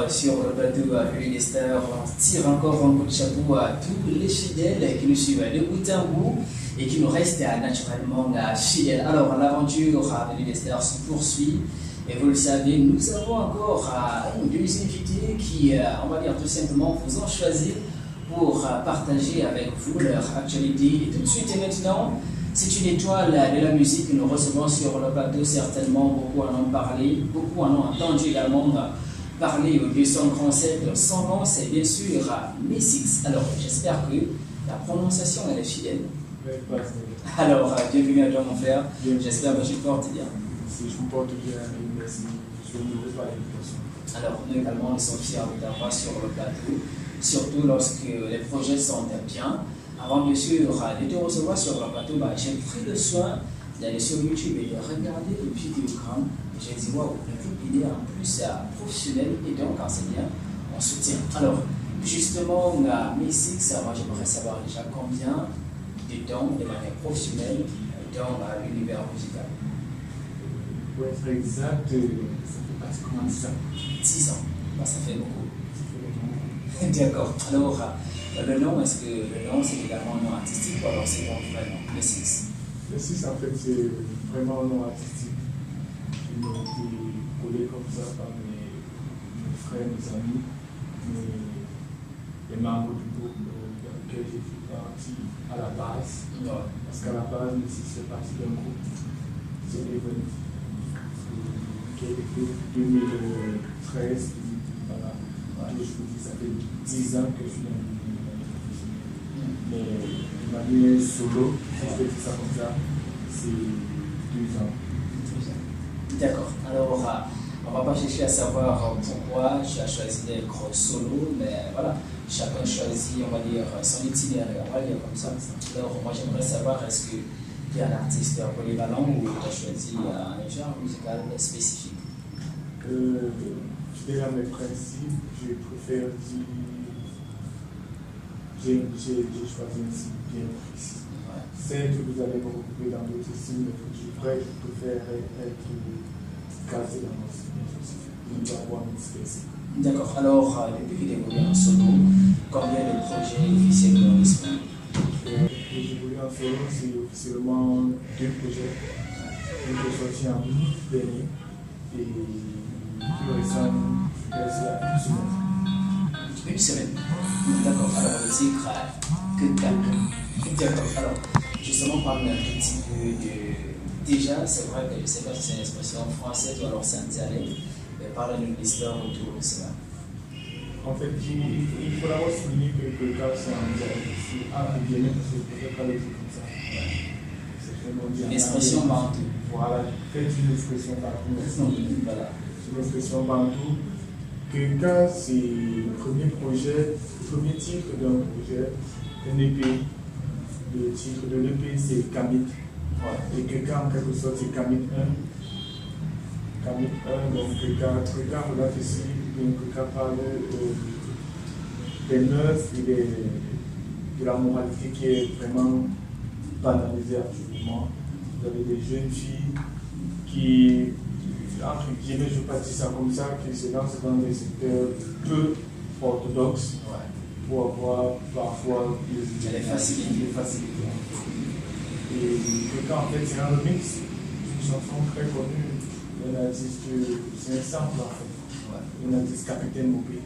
A: Sur le plateau Vue des Stars, on tire encore un coup de chapeau à tous les fidèles qui nous suivent de bout en bout et qui nous restent naturellement fidèles. Alors, l'aventure Vue des Stars se poursuit et vous le savez, nous avons encore deux invités qui, on va dire tout simplement, vous ont choisi pour partager avec vous leur actualité. Et tout de suite et maintenant, c'est une étoile de la musique que nous recevons sur le plateau. Certainement, beaucoup en ont parlé, beaucoup en ont entendu également parler de son concept. Son nom, c'est bien sûr Messix. Alors, j'espère que la prononciation elle est fidèle. Alors, bienvenue à toi, mon frère. J'espère que tu te portes bien.
D: Je me porte bien, merci. Je suis heureux par l'invitation.
A: Alors, nous également, nous sommes fiers de t'avoir sur le plateau, surtout lorsque les projets sont bien. Avant, bien sûr, de te recevoir sur le plateau, j'ai pris le soin d'aller sur YouTube et de regarder le vidéogramme. J'ai dit, waouh, il est en plus professionnel et donc enseignant, on soutient. Alors, justement, Messix, moi j'aimerais savoir déjà combien de temps, de manière professionnelle, dans l'univers musical.
D: Pour être exact, ça fait pratiquement 10 ans.
A: 10 ans, ça fait beaucoup. D'accord. Alors, Le nom, est-ce que le nom c'est également un nom artistique ou alors c'est ton vrai nom, le 6?
D: Le 6 en fait c'est vraiment un nom artistique qui m'a été collé comme ça par mes frères, mes amis, les membres du groupe dans lequel j'ai fait partie à la base.
A: Ouais.
D: Parce qu'à la base, le 6 fait partie d'un groupe, c'est Event, qui a été fait depuis 2013. Voilà. Ouais. Je vous dis, ça fait 10 ans que je suis dans le mais ma manière solo, si je fais ça comme ça, c'est 2 ans.
A: D'accord. Alors, on ne va pas chercher à savoir pourquoi tu as choisi d'être solo, mais voilà, chacun choisit, on va dire, son itinéraire, on va dire comme ça. Alors, moi, j'aimerais savoir, est-ce que tu es un artiste polyvalent ou tu as choisi un genre musical spécifique?
D: Je dirais à mes principes, je préfère dire. J'ai choisi un style bien précis. Ouais. Certes, vous allez me retrouver dans d'autres styles, mais je préfère être casé dans mon style spécifique. Je dois avoir une spécifique.
A: D'accord. Alors, depuis que tu évolues en solo, combien de projets officiellement disponibles?
D: Depuis que j'évolue en solo, c'est officiellement 2 projets. Un qui est sorti en août dernier et plus récent, c'est la une semaine.
A: Une semaine. D'accord. Alors, le titre, que t'as. D'accord. Alors, justement, parle un petit peu de. Déjà, c'est vrai que je ne sais pas si c'est une expression française ou alors c'est un dialecte, mais parle-nous de l'histoire autour de cela.
D: En fait, il faut d'abord souligner que le cas, c'est un dialecte. C'est bien, parce que peut-être pas le dire comme ça. C'est
A: une expression bantou.
D: Voilà, faites une expression bantou.
A: Voilà.
D: C'est une expression bantou. Quelqu'un, c'est le premier projet, le premier titre d'un projet, un EP. Le titre de l'EP, c'est Kamit. Ouais. Et quelqu'un, en quelque sorte, c'est Kamit 1. Kamit 1, donc quelqu'un regarde ici, donc quelqu'un parle des mœurs et de la moralité qui est vraiment banalisée actuellement. Vous avez des jeunes filles qui, entre guillemets, je ne vais pas dire ça comme ça, qui se lancent dans des secteurs peu orthodoxes pour avoir parfois des facilités. Et quelqu'un, en fait, c'est un remix d'une chanson très connue d'un artiste, c'est un sample en fait, un artiste Capitaine Mopé.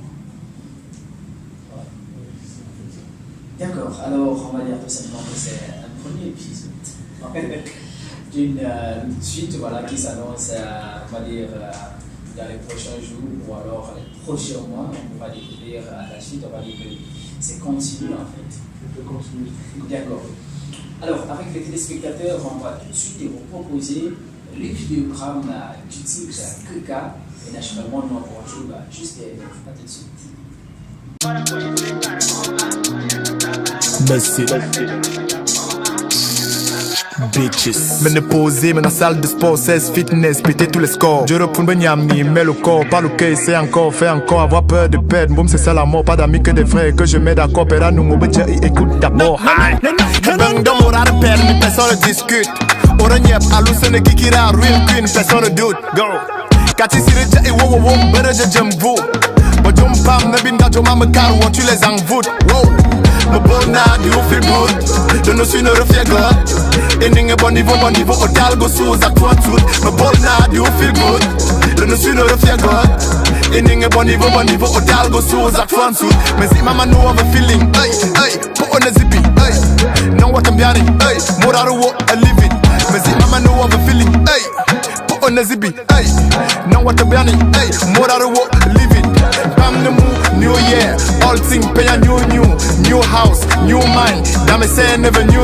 A: D'accord, alors on va dire tout simplement que c'est un premier épisode d'une suite voilà, qui s'annonce, on va dire, dans les prochains jours ou alors les prochains mois. On va découvrir à la suite, on va dire que c'est continu en fait.
D: C'est continu.
A: D'accord. Alors, avec les téléspectateurs, on va tout de suite vous proposer le vidéogramme du titre Keka et naturellement nous on retrouve juste derrière. À tout de suite.
B: Merci. Bitches. Me ne poser, me dans salle de sport, 16 fitness, péter tous les scores. Je reprends Benyami, mais le corps, pas le cœur, c'est encore, fait encore, avoir peur de perdre. Boum, c'est ça la mort, pas d'amis que des frères, que je mets d'accord, père à nous, mon budget, écoute d'abord. Hi! Bang de mon rat de perdre, mais personne ne discute. Oraniep, halluciné, kikira, real queen, personne ne doute. Go! Kati sirija, et wow, wow, wow, better je jump vous. But jump pam, ne binda, joma me car, tu les envoûtes. Wow! Me bona, du feel good. De nous suis ne refait God. Et n'ing bon niveau, au talgo sous à toi tout. Me bona, du feel good. De nous suis ne refait God. Et n'ing bon niveau, au talgo sous à toi tout. Mais si maman know of a feeling, hey, hey, put on a zippy, hey. Know what I'm bearing, hey, more out of what I live it. Mais si maman know of a feeling, hey, put on a zippy, hey. Know what I'm bearing, hey, more out of what I live it. Bam the move, new year, all things pay a new house, new mind. That me say never new.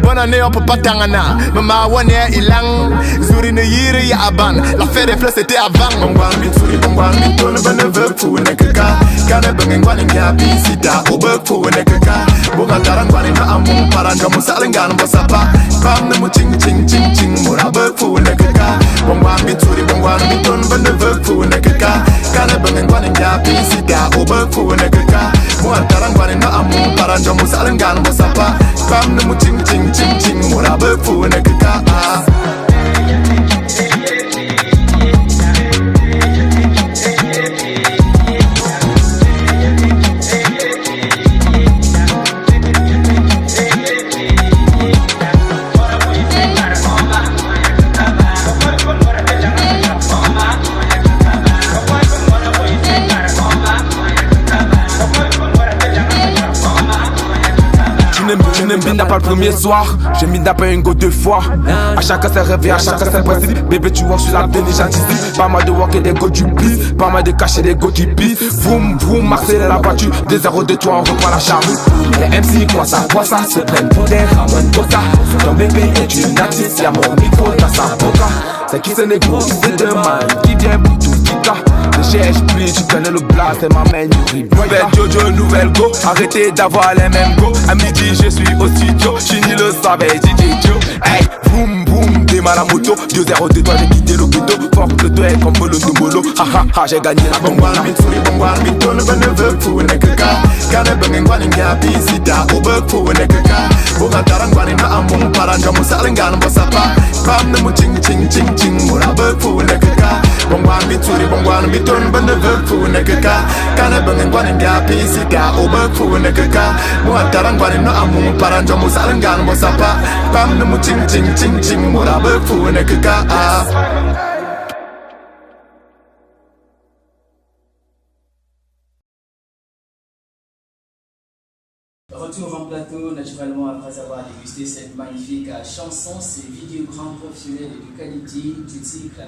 B: Bonne année on peut pas t'angana, maman one year ilang. Zuri ne yiri ya aban, l'affaire des fleurs c'était avant. Bongwan bituri, bongwan bitone bene veku nekeka. Kane bengen gwani nyabi sita, ubeku nekeka. Bunga tarang gwani na amung paranga musalengan bosapa. Bam ne mu ching ching ching ching mura beku nekeka. Bongwan bituri, bongwan bitone bene veku nekeka. Kane bengen gwani nyabi sita, ubeku nekeka. Bunga tarang gwani na amung paranga musalengan bosapa. Bam ne mu ching ching ching ching mura beku nekeka.
H: n'a pas le premier soir. Je m'y n'a pas une go 2 fois. À chacun ses rêves, à chacun ses principes. Bébé, tu vois, je suis la déni, j'anticipe. Pas mal de walk et des go du bis. Pas mal de cacher des go qui pissent. Vroom, vroom, accélère la voiture. Des 0 de toi, on reprend la charrue. Les MC, quoi ça, se prennent pour des ramon coca. Ton bébé est une artiste, y'a mon micro dans sa boca. C'est qui ce négro, c'est demain qui vient pour tout Kika. Le cherche plus, tu connais le blast, et m'amène du rip. Nouvelle Jojo, nouvelle go, arrêtez d'avoir les mêmes go. À midi, je suis au studio, Chini le savait, DJ Joe. Hey, boum boum, démarre la moto. 2-0 de toi, j'ai quitté le ghetto. Fuck le duel comme le Numolo. Ha ha ha, j'ai gagné la bombe.
I: Bongwan mi tourne ben ne veut pour une kaka. Kane bengen gwanin gapi sita obe pour une kaka. Boga tarang gwanin na among paranga musalengan bosapa. Pam ne mu ching ching ching ching mura be pour une kaka. Bongwan mi tourne ben ne veut pour une kaka. Kane bengen gwanin gapi sita obe pour une kaka. Boga tarang gwanin na among paranga musalengan bosapa. Pam ne mu ching ching ching ching mura be pour une kaka.
A: Retour en plateau, naturellement, après avoir dégusté cette magnifique chanson, ces vidéogrammes professionnels de qualité du cycle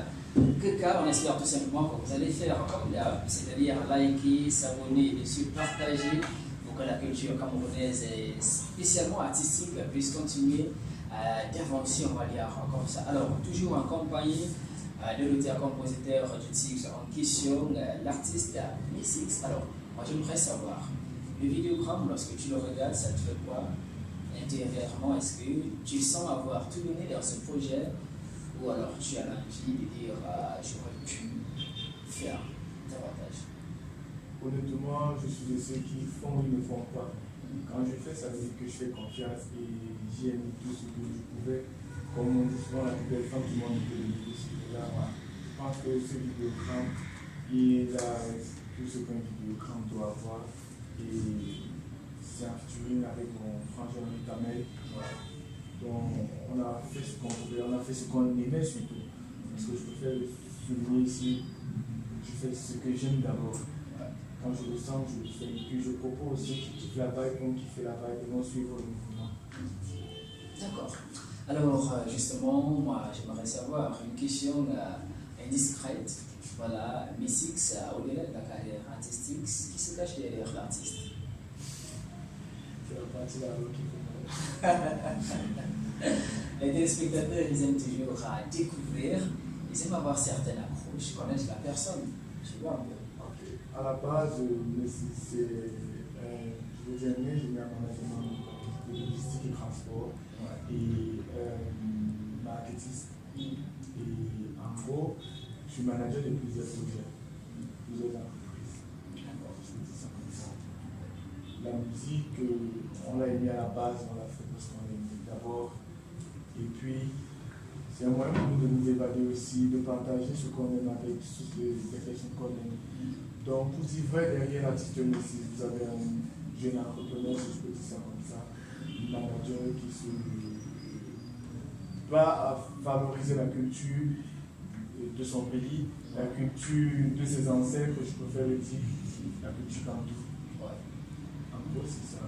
A: Keka. On espère tout simplement que vous allez faire comme d'hab, c'est-à-dire liker, s'abonner et dessus partager pour que la culture camerounaise et spécialement artistique puisse continuer d'avancer, on va dire comme ça. Alors, toujours en compagnie de l'auteur-compositeur du titre en question, l'artiste Missix. Alors, moi j'aimerais savoir, le vidéogramme, lorsque tu le regardes, ça te fait quoi intérieurement? Est-ce que tu sens avoir tout donné dans ce projet ou alors tu as l'envie de dire j'aurais pu faire davantage?
D: Honnêtement, je suis de ceux qui font ou ne font pas. Quand je fais, ça veut dire que je fais confiance et j'ai mis tout ce que je pouvais. Comme on dit souvent, la plus belle femme du monde peut le dire. Je pense que ce vidéogramme, il a tout ce qu'un vidéogramme doit avoir. Et c'est un featuring avec mon frangin Kamel. Donc on a fait ce qu'on pouvait, on a fait ce qu'on aimait surtout. Parce que je préfère le souligner ici, je fais ce que j'aime d'abord. Quand je le sens, je le fais. Et puis je propose aussi qui kiffe la vibe, donc qui fait la vibe, et non suivre le mouvement.
A: D'accord. Alors justement, moi j'aimerais savoir une question indiscrète. Voilà, Missix, au-delà de la carrière artistique, qui se cache derrière l'artiste?
D: C'est la partie là
A: Les téléspectateurs, ils aiment toujours découvrir, ils aiment avoir certaines approches, connaître la personne. Tu vois un peu.
D: Okay. À la base, c'est, je veux dire, j'ai mis un management de logistique et transport et marketing. Et en gros, je suis manager de plusieurs projets, plusieurs entreprises. Je dis ça comme ça. La musique, on l'a aimé à la base, on l'a fait parce qu'on l'a aimé d'abord. Et puis, c'est un moyen pour nous de nous évader aussi, de partager ce qu'on aime avec toutes les personnes qu'on aime. Donc, pour dire vrai, derrière l'artiste Messi, vous avez un jeune entrepreneur, si je peux dire ça comme ça, un manager qui se va à favoriser la culture de son pays, la culture de ses ancêtres, je préfère le dire, la culture bantou. En gros, c'est ça.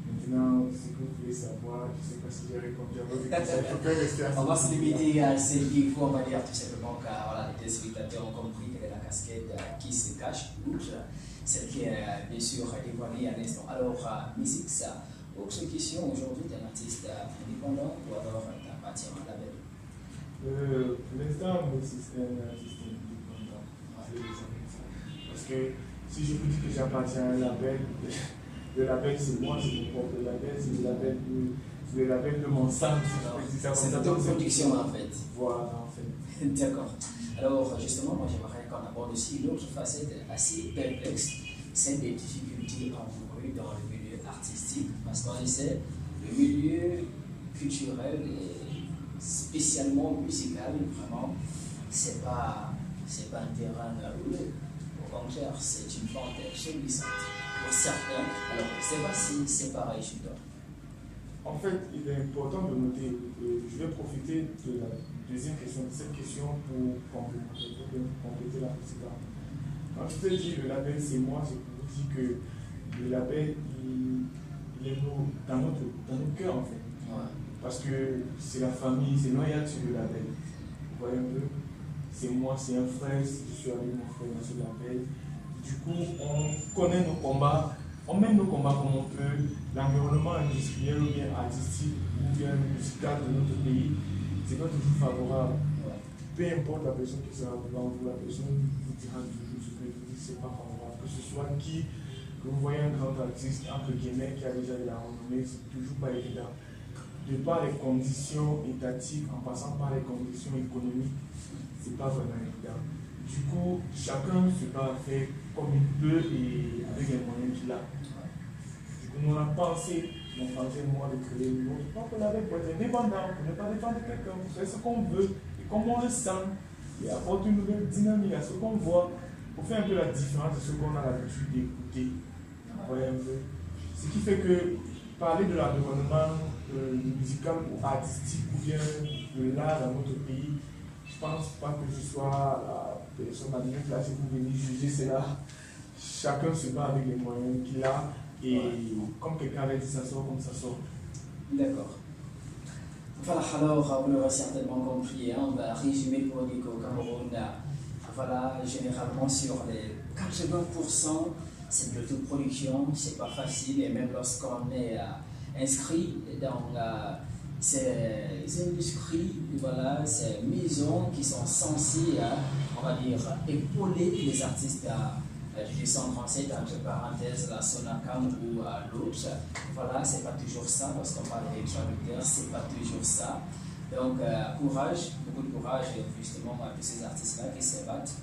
D: Maintenant, ce que vous voulez savoir, je ne sais pas si j'ai répondu à votre question, je peux rester assez.
A: On va se limiter à celle qu'il faut, on va dire tout simplement car voilà, les téléspectateurs ont compris quelle est la casquette qui se cache, celle qui est bien sûr dévoilée à l'instant. Alors, Missix, autre question, aujourd'hui, tu es un artiste indépendant ou alors tu appartiens à un label?
D: Pour l'instant, c'est un artiste indépendant. Parce que si je vous dis que j'appartiens à un label, le label c'est moi, c'est mon propre label, c'est le label de mon sang.
A: C'est ta production en fait.
D: Voilà, en fait.
A: D'accord. Alors, justement, moi j'aimerais qu'on aborde aussi l'autre facette assez perplexe, celle des difficultés rencontrées dans le milieu artistique. Parce qu'on sait, le milieu culturel et spécialement musical, vraiment, c'est pas un terrain roulé. Au contraire, c'est une pente glissante. Pour certains, alors je ne sais pas si c'est pareil chez toi.
D: En fait, il est important de noter, je vais profiter de la deuxième question, de cette question pour compléter la précédente. Quand je te dis le label c'est moi, je vous dis que le label il les mots dans nos cœurs en fait. Ouais. Parce que c'est la famille, c'est noyade sur le label. Vous voyez un peu? C'est moi, c'est un frère, je suis avec mon frère dans ce label. Du coup, on connaît nos combats, on mène nos combats comme on peut. L'environnement industriel ou bien artistique ou bien musical de notre pays, c'est pas toujours favorable. Ouais. Peu importe la personne qui sera devant vous, la personne vous dira toujours ce que vous dites, c'est pas favorable. Que ce soit qui, que vous voyez un grand artiste, entre guillemets, qui a déjà de la renommée, c'est toujours pas évident. De par les conditions étatiques, en passant par les conditions économiques, c'est pas vraiment évident. Du coup, chacun se bat à faire comme il peut et avec les moyens qu'il a. Du coup, on a pensé, mon frère et moi, de créer une autre propre label pour être indépendant, pour ne pas dépendre de quelqu'un, pour faire ce qu'on veut et comme on le sent, et apporter une nouvelle dynamique à ce qu'on voit, pour faire un peu la différence de ce qu'on a l'habitude d'écouter. Ouais, un peu. Ce qui fait que parler de l'environnement musical ou artistique ou bien de l'art dans notre pays, je pense pas que je sois la personne la mieux placée pour venir juger cela. Chacun se bat avec les moyens qu'il a et comme quelqu'un avait dit, ça sort comme ça sort.
A: D'accord. Voilà, alors vous l'aurez certainement compris, hein, on va résumer le produit au Cameroun. Voilà, généralement sur les 80%, c'est de l'autoproduction, c'est pas facile et même lorsqu'on est inscrit dans ces industries, voilà, ces maisons qui sont censées, on va dire, épauler les artistes du 237, entre parenthèses, la Sonacam ou l'autre. Voilà, c'est pas toujours ça, lorsqu'on parle des traducteurs, c'est pas toujours ça. Donc, courage, beaucoup de courage, justement, à tous ces artistes-là qui se battent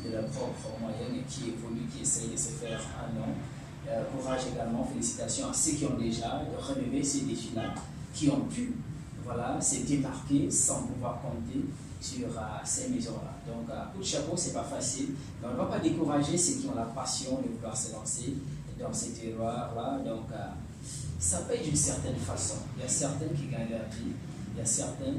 A: de leurs propres moyens et qui évoluent, qui essayent de se faire un nom. Courage également, félicitations à ceux qui ont déjà relevé ces défis-là, qui ont pu se démarquer sans pouvoir compter sur ces maisons-là. Donc, coup de chapeau, c'est pas facile, mais on ne va pas décourager ceux qui ont la passion de vouloir se lancer dans ces terroirs-là. Donc, ça paye d'une certaine façon. Il y a certains qui gagnent leur vie, il y a certains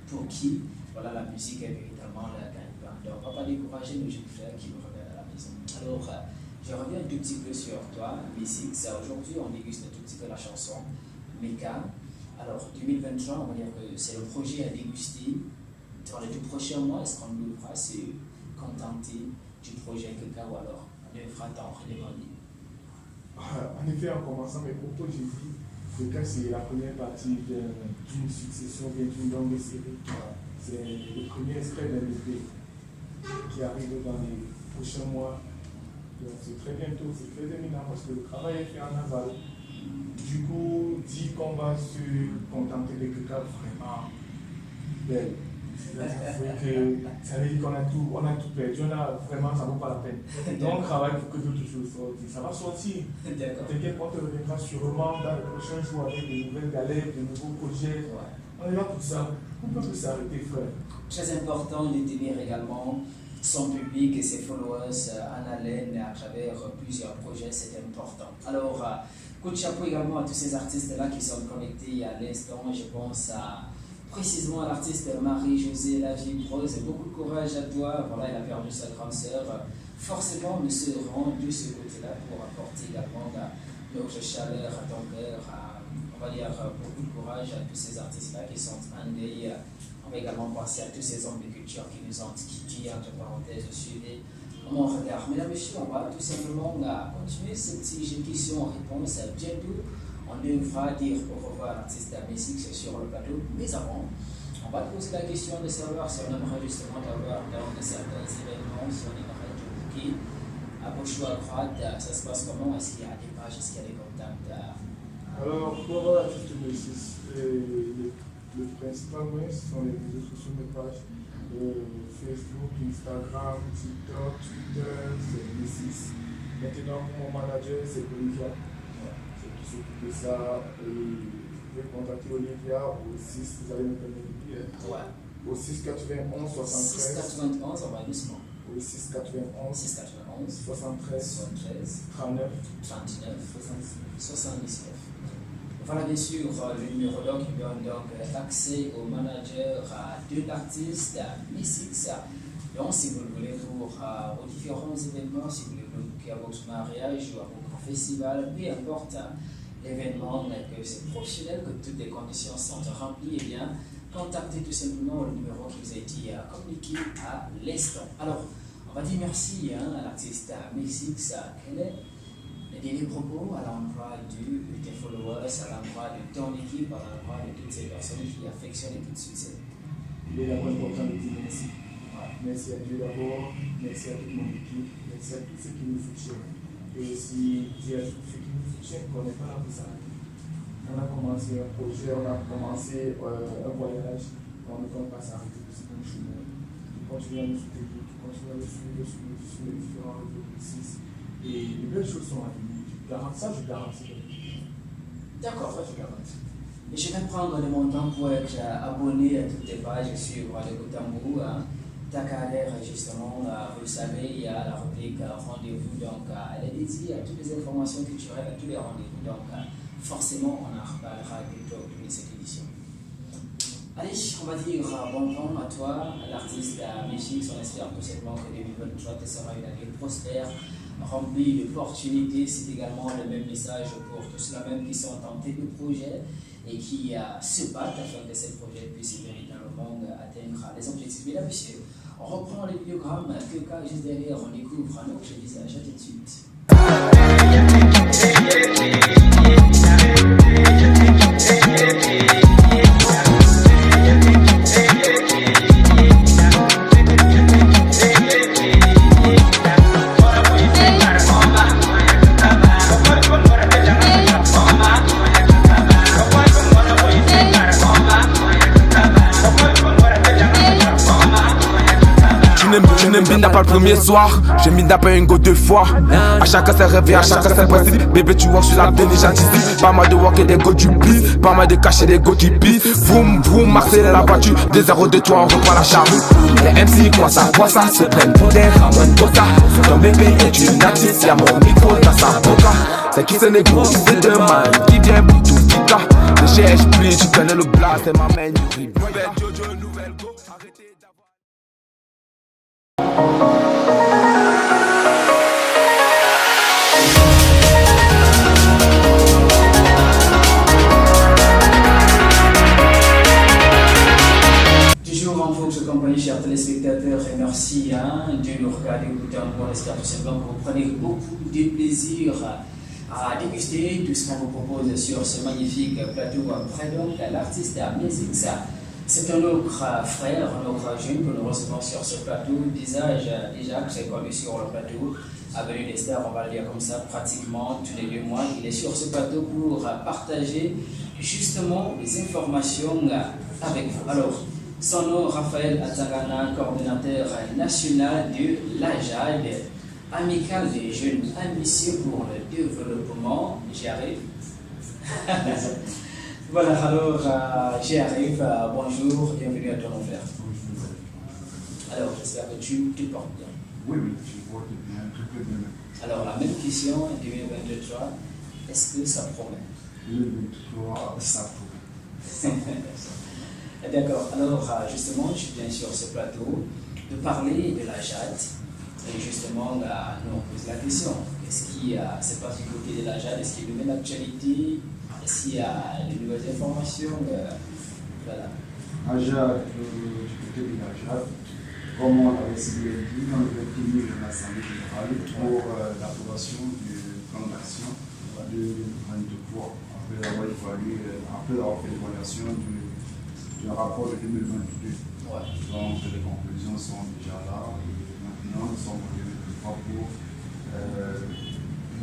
A: pour qui la musique est véritablement la gagne-pain. Donc, on ne va pas décourager nos jeunes frères qui nous reviennent à la maison. Alors, je reviens un tout petit peu sur toi, musique. Aujourd'hui, on déguste un tout petit peu la chanson Meka. Alors, 2023, on va dire que c'est le projet à déguster. Dans les 2 prochains mois, est-ce qu'on devra se contenter du projet Meka ou alors on devra t'en redemander?
D: En effet, en commençant mes propos, j'ai dit que Meka, c'est la première partie d'une succession, d'une longue série. C'est le premier extrait d'un EP qui arrive dans les prochains mois. Donc, c'est très bientôt, c'est très éminent parce que le travail est fait en aval. Du coup, dit qu'on va se contenter de Meka vraiment belle. Ça veut dire qu'on a tout perdu, vraiment, ça ne vaut pas la peine. Donc, on travaille pour que d'autres choses sortent. Ça va sortir. T'inquiète, on te reviendra sûrement dans le prochain jour avec de nouvelles galères, de nouveaux projets. On est là pour ça. On ne peut plus s'arrêter, frère.
A: Très important de tenir également son public et ses followers en haleine à travers plusieurs projets, c'est important. Alors, coup de chapeau également à tous ces artistes-là qui sont connectés à l'instant. Je pense précisément à l'artiste Marie-Josée La Vibreuse. Beaucoup de courage à toi. Voilà, elle a perdu sa grande sœur. Forcément, nous serons de ce côté-là pour apporter également notre chaleur à ton cœur. On va dire beaucoup de courage à tous ces artistes-là qui sont en deuil. On va également penser à tous ces hommes de culture qui nous ont quittés, entre parenthèses, suivis mon regard. Mesdames et messieurs, on va tout simplement continuer cette petite question-réponse. Bientôt, on devra dire au revoir à l'artiste Messix sur le plateau. Mais avant, on va te poser la question de savoir si on aimerait justement t'avoir dans certains événements, si on aimerait te booker. À gauche ou à droite, ça se passe comment? Est-ce qu'il y a des pages, est-ce qu'il y a des contacts?
D: Alors, pour avoir l'artiste Messix, le principal moyen, ce sont les réseaux sociaux, mes pages. Facebook, Instagram, TikTok, Twitter, c'est Messix. Maintenant, pour mon manager, c'est Olivia. C'est qui s'occupe de ça. Et vous pouvez contacter Olivia au 6, vous allez me donner au 6 91 73.
A: 6 91, on va doucement.
D: Au 6 91 73 39 79.
A: Voilà, bien sûr, le numéro qui donne donc accès au manager de l'artiste, Messix. Donc, si vous le voulez pour aux différents événements, si vous voulez booker à votre mariage ou à votre festival, peu importe, l'événement, que c'est professionnel, que toutes les conditions sont remplies, eh bien, contactez tout simplement le numéro qui vous a été communiqué à l'instant. Alors, on va dire merci à l'artiste Mexique, quel est le dernier propos à l'endroit de tes followers, à l'endroit de ton équipe, à l'endroit de toutes ces personnes qui affectionnent et qui te soutiennent.
D: Il est d'abord important de dire merci. Merci à Dieu d'abord, merci à toute mon équipe, merci à tous ceux qui nous soutiennent. Et aussi dire à tous ceux qui nous soutiennent qu'on n'est pas là pour s'arrêter. On a commencé un projet, on a commencé un voyage, on ne peut pas s'arrêter de ce bon chemin. On continue à nous soutenir, on continue à nous suivre sur les différents réseaux précis. Et les belles choses sont à venir. Je garantis.
A: D'accord, ça je garantis. Et je vais prendre le montant pour être abonné à toutes les pages sur le Goutambou. Ta carrière, justement, vous le savez, il y a la rubrique rendez-vous, donc elle est dédiée à toutes les informations culturelles, à tous les rendez-vous. Donc, forcément, on en reparlera plutôt de cette édition. Allez, on va dire bon vent à toi, à l'artiste Mexique. On espère tout simplement que 2023 sera une année prospère, remplie d'opportunités. C'est également le même message pour tous ceux-là même qui sont tentés de projet et qui se battent afin que ces projets puissent véritablement atteindre les objectifs. Mesdames, messieurs, on reprend les vidéogrammes que juste derrière, on découvre un autre visage. À tout de suite.
H: Tu n'aimes bien pas le premier soir. J'ai mis d'après une go 2 fois. À chacun ses rêves et à chacun ses principes. Bébé, tu walk sur la peine et j'anticipe. Pas mal de walk et des go du bis. Pas mal de cacher des go qui pissent. Vroom, vroom, Marseille la battue. 2-0 de toi, on reprend la charrue. Les MC, quoi ça, se prennent pour des ramon quota. Ton bébé est une artiste, y'a mon micro dans sa boca. C'est qui ce négro, c'est de man qui vient pour tout quitter. Le GH plus, tu connais le blast, c'est ma main, you rip. Jojo, nouvelle go, arrêtez d'avoir.
A: Toujours en votre compagnie, chers téléspectateurs, et merci de nous regarder au bout d'un moment. J'espère tout simplement que vous prenez beaucoup de plaisir à déguster tout ce qu'on vous propose sur ce magnifique plateau. Après donc, l'artiste Mexique, c'est un autre frère, un autre jeune que nous recevons sur ce plateau. Visage déjà que j'ai connu sur le plateau, Avenue des Stars, on va le dire comme ça, pratiquement tous les 2 mois. Il est sur ce plateau pour partager justement les informations avec vous. Alors, son nom, Raphaël Atagana, coordinateur national de l'AJAD, Amicale des jeunes ambitieux pour le développement. J'y arrive. Voilà, alors j'y arrive. Bonjour, bienvenue à ton frère. Alors, j'espère que tu te portes bien.
D: Oui, je porte bien, très bien.
A: Alors, la même question, 2023, est-ce que ça promet?
D: 2023, ça promet.
A: D'accord, alors justement, je viens sur ce plateau de parler de la JAD. Et justement, nous on pose la question, qu'est-ce qui se passe du côté de la JAD? Est-ce qu'il y a une nouvelle actualité? Est-ce qu'il y a de nouvelles informations? Voilà.
D: AJAD, du côté de la JAD, comme on l'avait dit, on avait tenu l'Assemblée générale pour l'approbation du plan d'action de 2023, après avoir fait l'évaluation du rapport de 2022.
A: Ouais.
D: Donc les conclusions sont déjà là. Maintenant, nous sommes en 2023 pour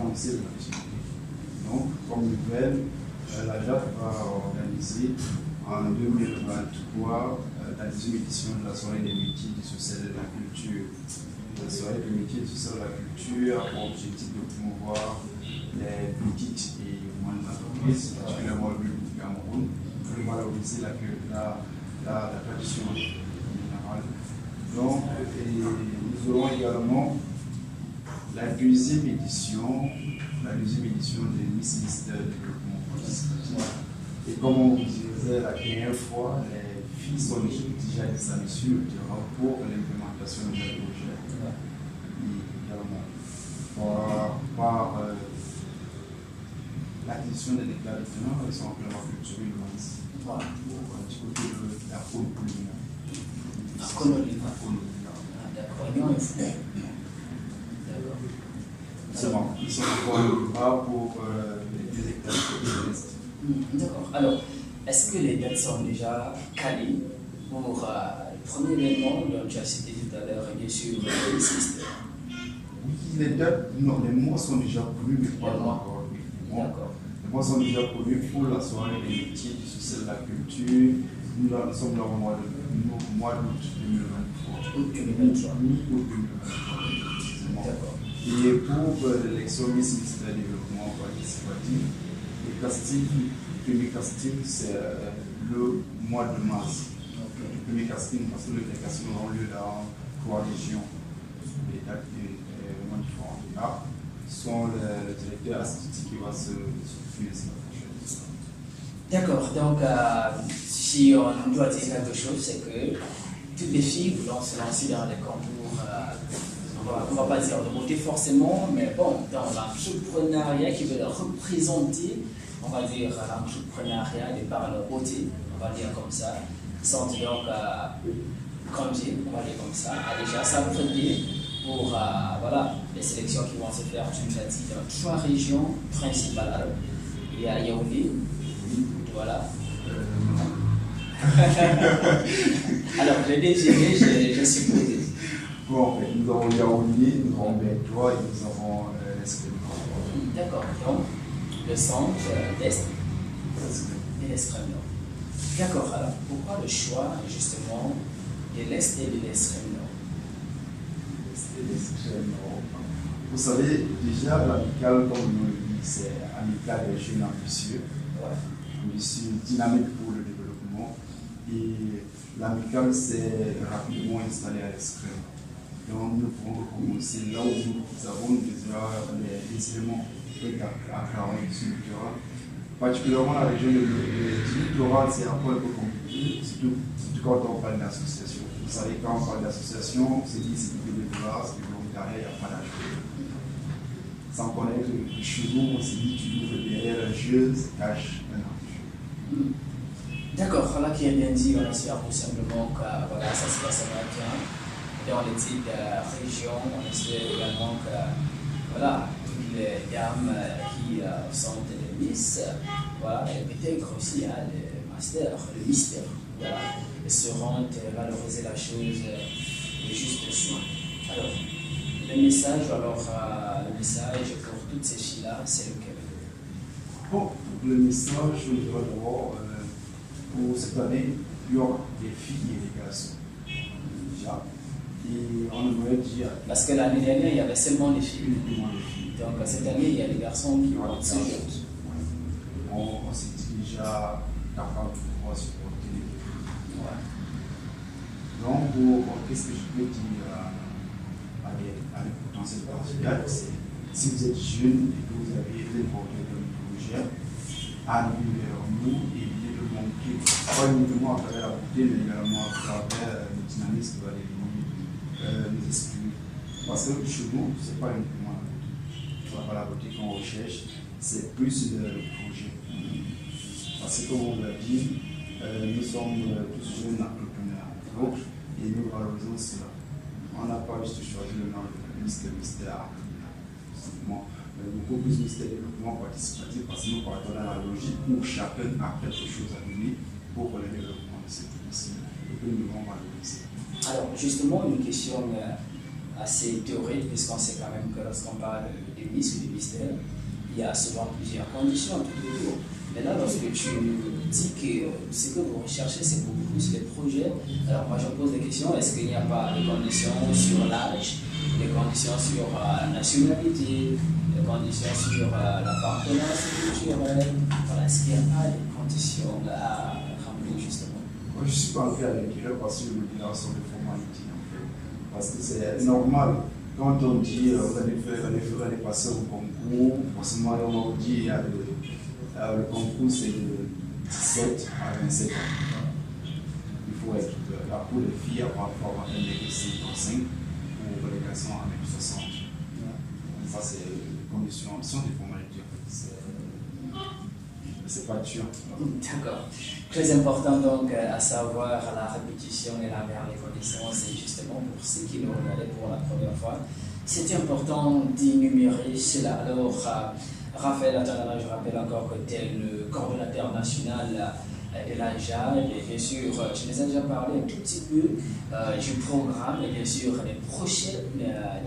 D: lancer l'activité. Donc, comme nouvelle, la JAD va organiser en 2023 la 10e édition de la soirée des métiers du social et de la culture. La soirée des métiers du social et de la culture a pour objectif de promouvoir les petites et moyennes entreprises, particulièrement le Cameroun, pour valoriser la tradition générale. Donc, nous aurons également la deuxième édition de Miss Mister Développement Participatif. Et comme on vous disait la dernière fois, les filles sont déjà des sur le terrain pour l'implémentation de leur projet. Et également, l'acquisition des déclats de terrain, ils sont amplement culturés le maïs.
A: Voilà.
D: Du côté de la faune coloniale.
A: D'accord, il y a un fou. D'accord.
D: C'est bon, ils sont encore là pour les 2 hectares de l'Est.
A: D'accord. Alors, est-ce que les dates sont déjà calées pour le premier événement dont tu as cité tout à l'heure, bien sûr, le système?
D: Oui, les dates, non, les mois sont déjà prévus, mais pas encore.
A: D'accord.
D: Les mois sont déjà prévus pour la soirée des métiers du social de la culture. Nous sommes là au mois d'août 2023.
A: Août 2023.
D: Mi-août 2023.
A: D'accord.
D: Et pour l'élection Miss Ministère du Développement participatif, le premier casting, c'est le mois de mars.
A: Okay.
D: Le premier casting, parce que les castings auront lieu dans 3 régions. Les dates vraiment différentes. Là, sont le directeur artistique qui va se suivre la semaine prochaine.
A: D'accord, donc si on doit dire quelque chose, c'est que toutes les filles voulant se lancer dans les concours, on ne va pas dire de beauté forcément, mais bon, dans l'entrepreneuriat qui veut leur représenter, on va dire l'entrepreneuriat de par leur beauté, on va dire comme ça, sont donc conduits, on va dire comme ça, à déjà s'entraîner pour voilà, les sélections qui vont se faire, tu l'as dit, dans 3 régions principales. Alors, il y a Yaoundé, voilà. Alors, je l'ai je suis posé.
D: Bon, nous avons Yaoundé, nous avons Bentoua et nous avons l'Escrim.
A: D'accord, donc le centre, l'Est et l'Escrim Nord. D'accord, alors pourquoi le choix justement de l'Est et de l'Escrim Nord?
D: Vous savez, déjà, l'amicale, comme nous le dit, c'est amicale des jeunes ambitieux, ambitieux, dynamique pour le développement. Et l'amicale s'est rapidement installée à l'Escrim. Donc, nous pouvons commencer là où nous avons déjà les éléments à travailler sur le terrain. Particulièrement la région du littoral, c'est un peu compliqué, surtout quand on parle d'association. Vous savez, quand on parle d'association, on se dit c'est du bénévolat, c'est du volontariat, il n'y a pas d'âge. Sans connaître les chevaux, on se dit tu ouvres derrière un jeu, se cache un ange.
A: D'accord, voilà qui est bien dit, on espère tout simplement que voilà, ça se passera bien dans les petites régions. On espère également que voilà, toutes les dames qui sont des Miss, voilà, et peut-être aussi le master, le mystère, voilà, sauront valoriser la chose de juste soin. Alors, le message pour toutes ces filles-là, c'est lequel?
D: Bon, le message, je dirais d'abord, pour cette année, il y aura des filles et des garçons. Déjà. Et on aimerait dire.
A: Parce que l'année dernière, il y avait seulement les filles.
D: Uniquement les filles.
A: Donc cette année, il y a les garçons qui vont se jouer.
D: On s'est déjà capable de pouvoir supporter les filles. Donc, qu'est-ce que je peux dire à les potentiels candidats, c'est si vous êtes jeune et que vous avez été porté d'un projet, allez vers nous et venez le montrer, pas uniquement à travers la beauté, mais également à travers le dynamisme qui va les nous exprimer. Parce que chez nous, ce n'est pas uniquement la beauté. Ce n'est pas la beauté qu'on recherche, c'est plus le projet. Parce que comme on l'a dit, nous sommes tous jeunes entrepreneurs. Et nous valorisons cela. On n'a pas juste choisi le nom de mystère. Simplement, beaucoup plus mystère développement participatif parce que nous partons dans la logique où chacun a quelque chose à donner pour le développement de cette mission et que nous devons valoriser.
A: Alors, justement, une question assez théorique, puisqu'on sait quand même que lorsqu'on parle de Miss ou de mystère, il y a souvent plusieurs conditions tout autour. Mais là, lorsque tu dis que ce que vous recherchez, c'est beaucoup plus les projets, alors moi je pose des questions, est-ce qu'il n'y a pas des conditions sur l'âge, des conditions sur la nationalité, des conditions sur l'appartenance culturelle, voilà, est-ce qu'il n'y a pas des conditions à remplir justement?
D: Moi je ne suis pas entré à l'intérieur parce que je me dis là sur les formalités en fait. Parce que c'est normal. Quand on dit vous allez passer au concours, forcément on va vous dire il y a le concours c'est de 17 à 27 ans. Il faut être là pour les filles, parfois on va mettre 5 pour les garçons à mettre 60. Ça c'est les conditions, ce sont des formalités. c'est pas dur.
A: D'accord. Très important donc à savoir la répétition et la meilleure des connaissances, et justement pour ceux qui nous regardaient pour la première fois, c'est important d'énumérer cela. Alors, Raphaël Atangana, je rappelle encore que tu es le coordonnateur national de la JAD, et bien sûr, tu nous as déjà parlé un tout petit peu du programme, et bien sûr, des prochaines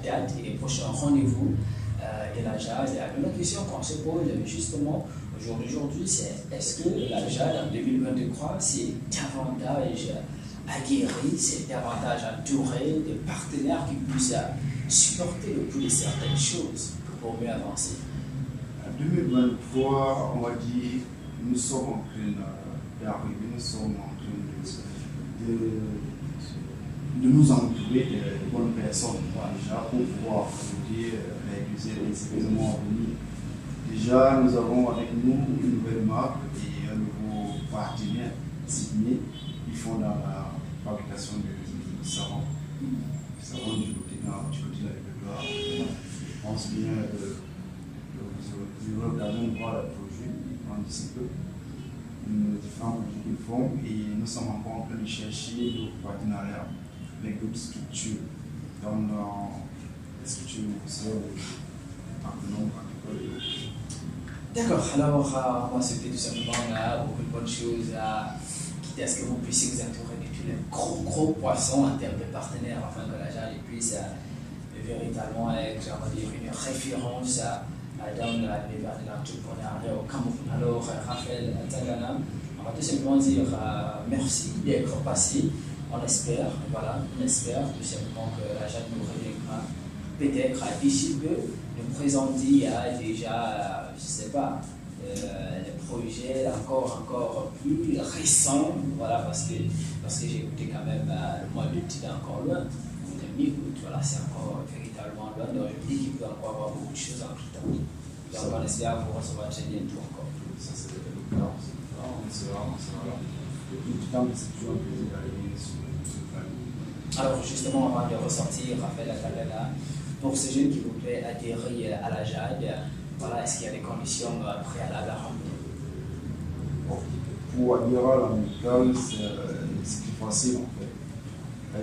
A: dates et des prochains rendez-vous de la JAD. La question qu'on se pose justement aujourd'hui, c'est est-ce que la JAD en 2023 c'est davantage aguerri, c'est davantage entouré de partenaires qui puissent supporter le coût de certaines choses pour mieux avancer?
D: En 2023, on va dire, nous sommes en train d'arriver, nous sommes en train de nous entourer de bonnes personnes déjà pour pouvoir réaliser les événements à venir. Déjà, nous avons avec nous une nouvelle marque et un nouveau partenaire, Sydney. Ils font dans la fabrication de savon. Savon du côté de la République. Je pense bien que nous aurons l'occasion de voir le projet un petit peu, les différents projets qu'ils font, et nous sommes encore en train de chercher d'autres partenariats avec d'autres structures dans les structures nécessaires en
A: D'accord, alors on va se faire tout simplement beaucoup de bonnes choses, quitte à ce que vous puissiez vous entourer de tous les gros poissons en termes de partenaires, afin que la JAD puisse véritablement être une référence dans l'univers de l'entrepreneuriat au Cameroun. Alors Raphaël Atangana, on va tout simplement dire merci d'être passé. On espère tout simplement que la JAD nous reviendra peut-être d'ici peu nous présenter déjà, je ne sais pas, les projets encore plus récents, voilà, parce que j'ai écouté quand même le mois d'août, il est encore loin, le mi-août, voilà, c'est encore véritablement loin, donc je me dis qu'il peut encore avoir beaucoup de choses en tout temps. Donc on espère vous recevoir très bientôt encore.
D: Ça c'est le cas, c'est vraiment là. Depuis tout temps, c'est toujours un plaisir d'arriver sur le plan.
A: Alors justement, avant de ressortir, Raphaël Atangana, pour ces jeunes qui voudraient adhérer à la JAD, voilà, est-ce qu'il y a des conditions préalables à remplir?
D: Pour adhérer à l'amicale, c'est plus facile en fait.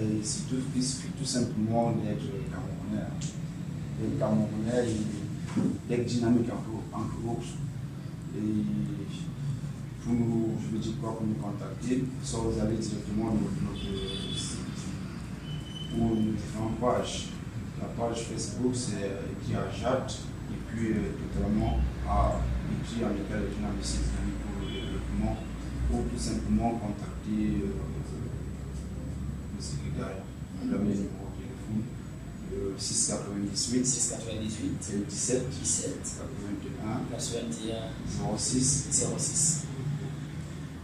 D: Il suffit tout simplement d'être Camerounais. D'être Camerounais et d'être dynamique entre autres. Et pour nous, je veux dire quoi, pour nous contacter, soit vous allez directement dans notre site ou nos différentes pages. La page Facebook, c'est écrit à JAD, et puis totalement écrit en école de journalisme pour le développement, ou tout simplement contacter le secrétariat. Le numéro de téléphone, le 698 et le 17 81 06.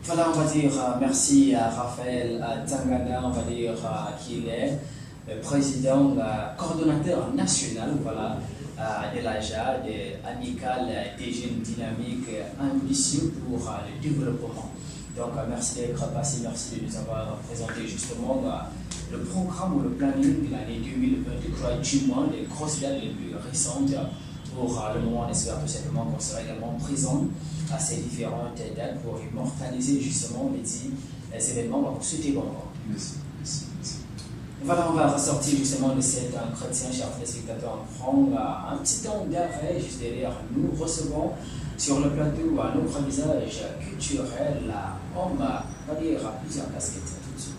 A: Voilà, on va dire merci à Raphaël Atangana, on va dire qu'il est président, coordonnateur national, voilà, de la JAD, amicale des jeunes dynamiques ambitieux pour le développement. Donc merci d'être passé, merci de nous avoir présenté justement le programme ou le planning de l'année 2023, du moins les grosses dates les plus récentes. Pour le moment, on espère tout simplement qu'on sera également présent à ces différentes dates pour immortaliser justement les événements. On va vous souhaiter bon vent.
D: Merci.
A: Voilà, on va ressortir justement de cet entretien, chers téléspectateurs, on prend un petit temps d'arrêt juste derrière. Nous recevons sur le plateau un autre visage culturel, homme, on va dire, à plusieurs casquettes. Tout de suite.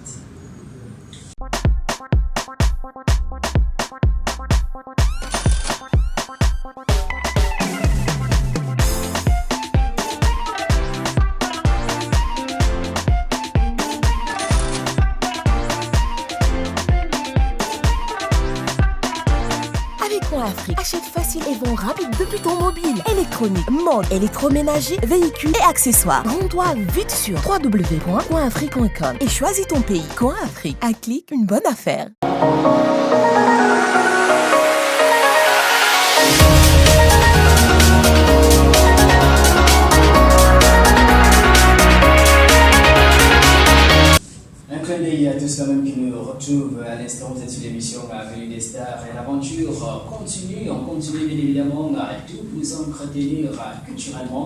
J: Afrique. Achète facile et vend rapide depuis ton mobile. Électronique, mode, électroménager, véhicules et accessoires. Rends-toi vite sur www.coinafrique.com et choisis ton pays. Coin Afrique. Un clic, une bonne affaire.
A: Et à tous quand même qui nous retrouvent à l'instant, vous êtes sur l'émission Avenue des Stars et l'aventure continue. On continue bien évidemment à tout vous entretenir culturellement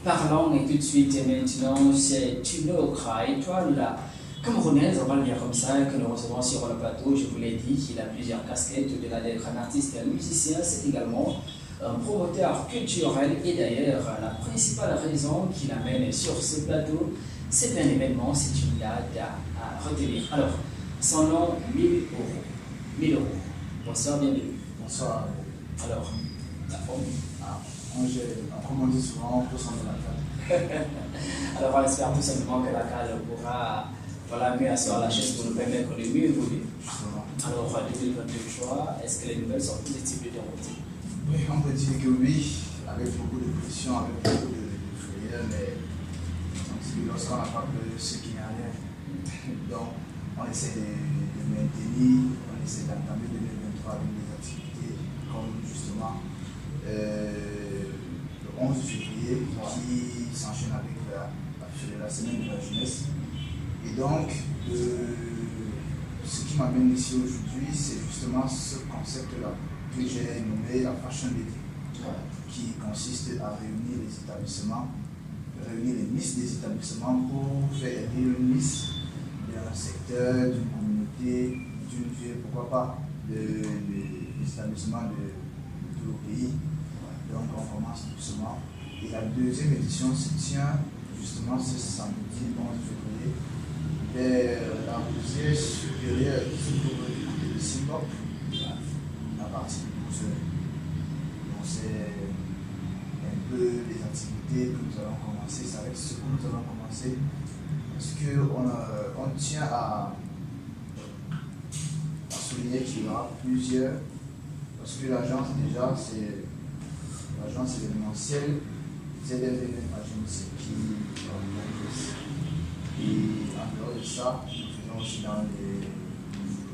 A: Parlons et tout de suite et maintenant, c'est Tuno Krai, toi la Camerounaise, on va le dire comme ça, que nous recevons sur le plateau. Je vous l'ai dit, qu'il a plusieurs casquettes, au-delà d'être un artiste et un musicien, c'est également un promoteur culturel. Et d'ailleurs, la principale raison qui l'amène sur ce plateau, c'est un événement, c'est une date à retenir. Alors, son nom, 1000 euros. 1000 euros. Bonsoir, bienvenue.
D: Bonsoir.
A: Alors, la forme.
D: Comme on dit souvent, on peut s'en donner la cale.
A: Alors, on espère tout simplement que la cale pourra mieux asseoir la chaise pour nous permettre de mieux évoluer. Alors, 2023, est-ce que les nouvelles sont positives de ton côté?
D: Oui, on peut dire que oui, avec beaucoup de pression, avec beaucoup de frayeur, mais on dit que lorsqu'on n'a pas peur, ce qui n'y a rien. Donc, on essaie de maintenir, on essaie d'entamer 2023 avec des activités comme justement le 11 février qui s'enchaîne avec la semaine de la jeunesse. Et donc, ce qui m'amène ici aujourd'hui, c'est justement ce concept-là que j'ai nommé la Fashion Week, qui consiste à réunir les établissements, réunir les miss des établissements pour faire une miss d'un secteur, d'une communauté, d'une ville, pourquoi pas, des établissements de tout le pays. Donc on commence doucement. Et la deuxième édition se tient justement ce samedi 11 février vers la rosière supérieure qui se trouve du côté de Simbok, à partir de 12h. Donc c'est un peu les activités que nous allons commencer, c'est avec ce que nous allons commencer, parce qu'on tient à souligner qu'il y aura plusieurs, parce que l'agence déjà c'est l'agence événementielle ZLVN Agency qui organise. Et en dehors de ça, nous faisons aussi dans les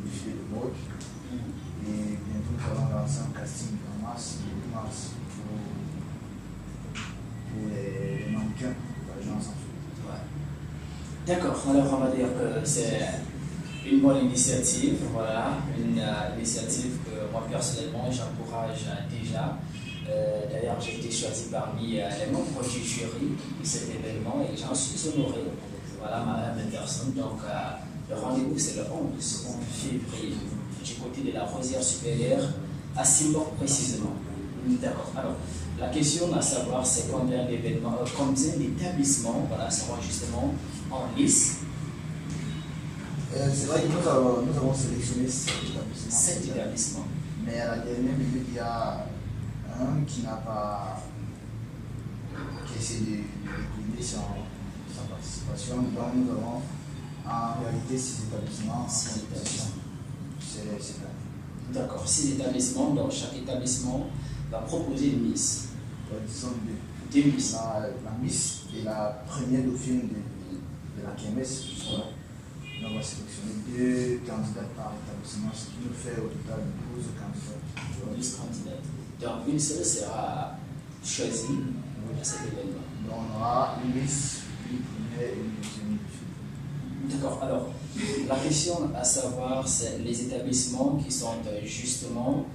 D: défilés de mode. Et bientôt nous allons lancer un casting en mars, le mars, pour les mannequins de l'agence en fait.
A: Ouais. D'accord, alors on va dire que c'est une bonne initiative, voilà, une initiative que moi personnellement j'encourage déjà. D'ailleurs, j'ai été choisi parmi les membres du jury de cet événement et j'en suis honoré. Voilà ma personne. Donc, le rendez-vous, c'est le 11 février, du côté de la Rosière supérieure, à Simbok précisément. D'accord. Alors, la question à savoir, c'est combien d'établissements seront justement en lice.
D: C'est vrai que nous avons sélectionné 7
A: établissements.
D: Mais à la dernière minute, il y a un qui n'a pas, qui essaie de décliner sa participation. Donc nous avons en réalité 6 établissements. C'est bien.
A: D'accord, 6 établissements, donc chaque établissement va proposer une miss.
D: Disons
A: deux miss.
D: La miss est la première dauphine de la KMS. On va sélectionner 2 candidats par établissement, ce qui nous fait au total 12 candidats.
A: 12 candidats. Donc une seule sera choisie à cet événement.
D: Donc on aura une miss, une première et une deuxième.
A: D'accord. Alors, la question à savoir, c'est les établissements qui sont justement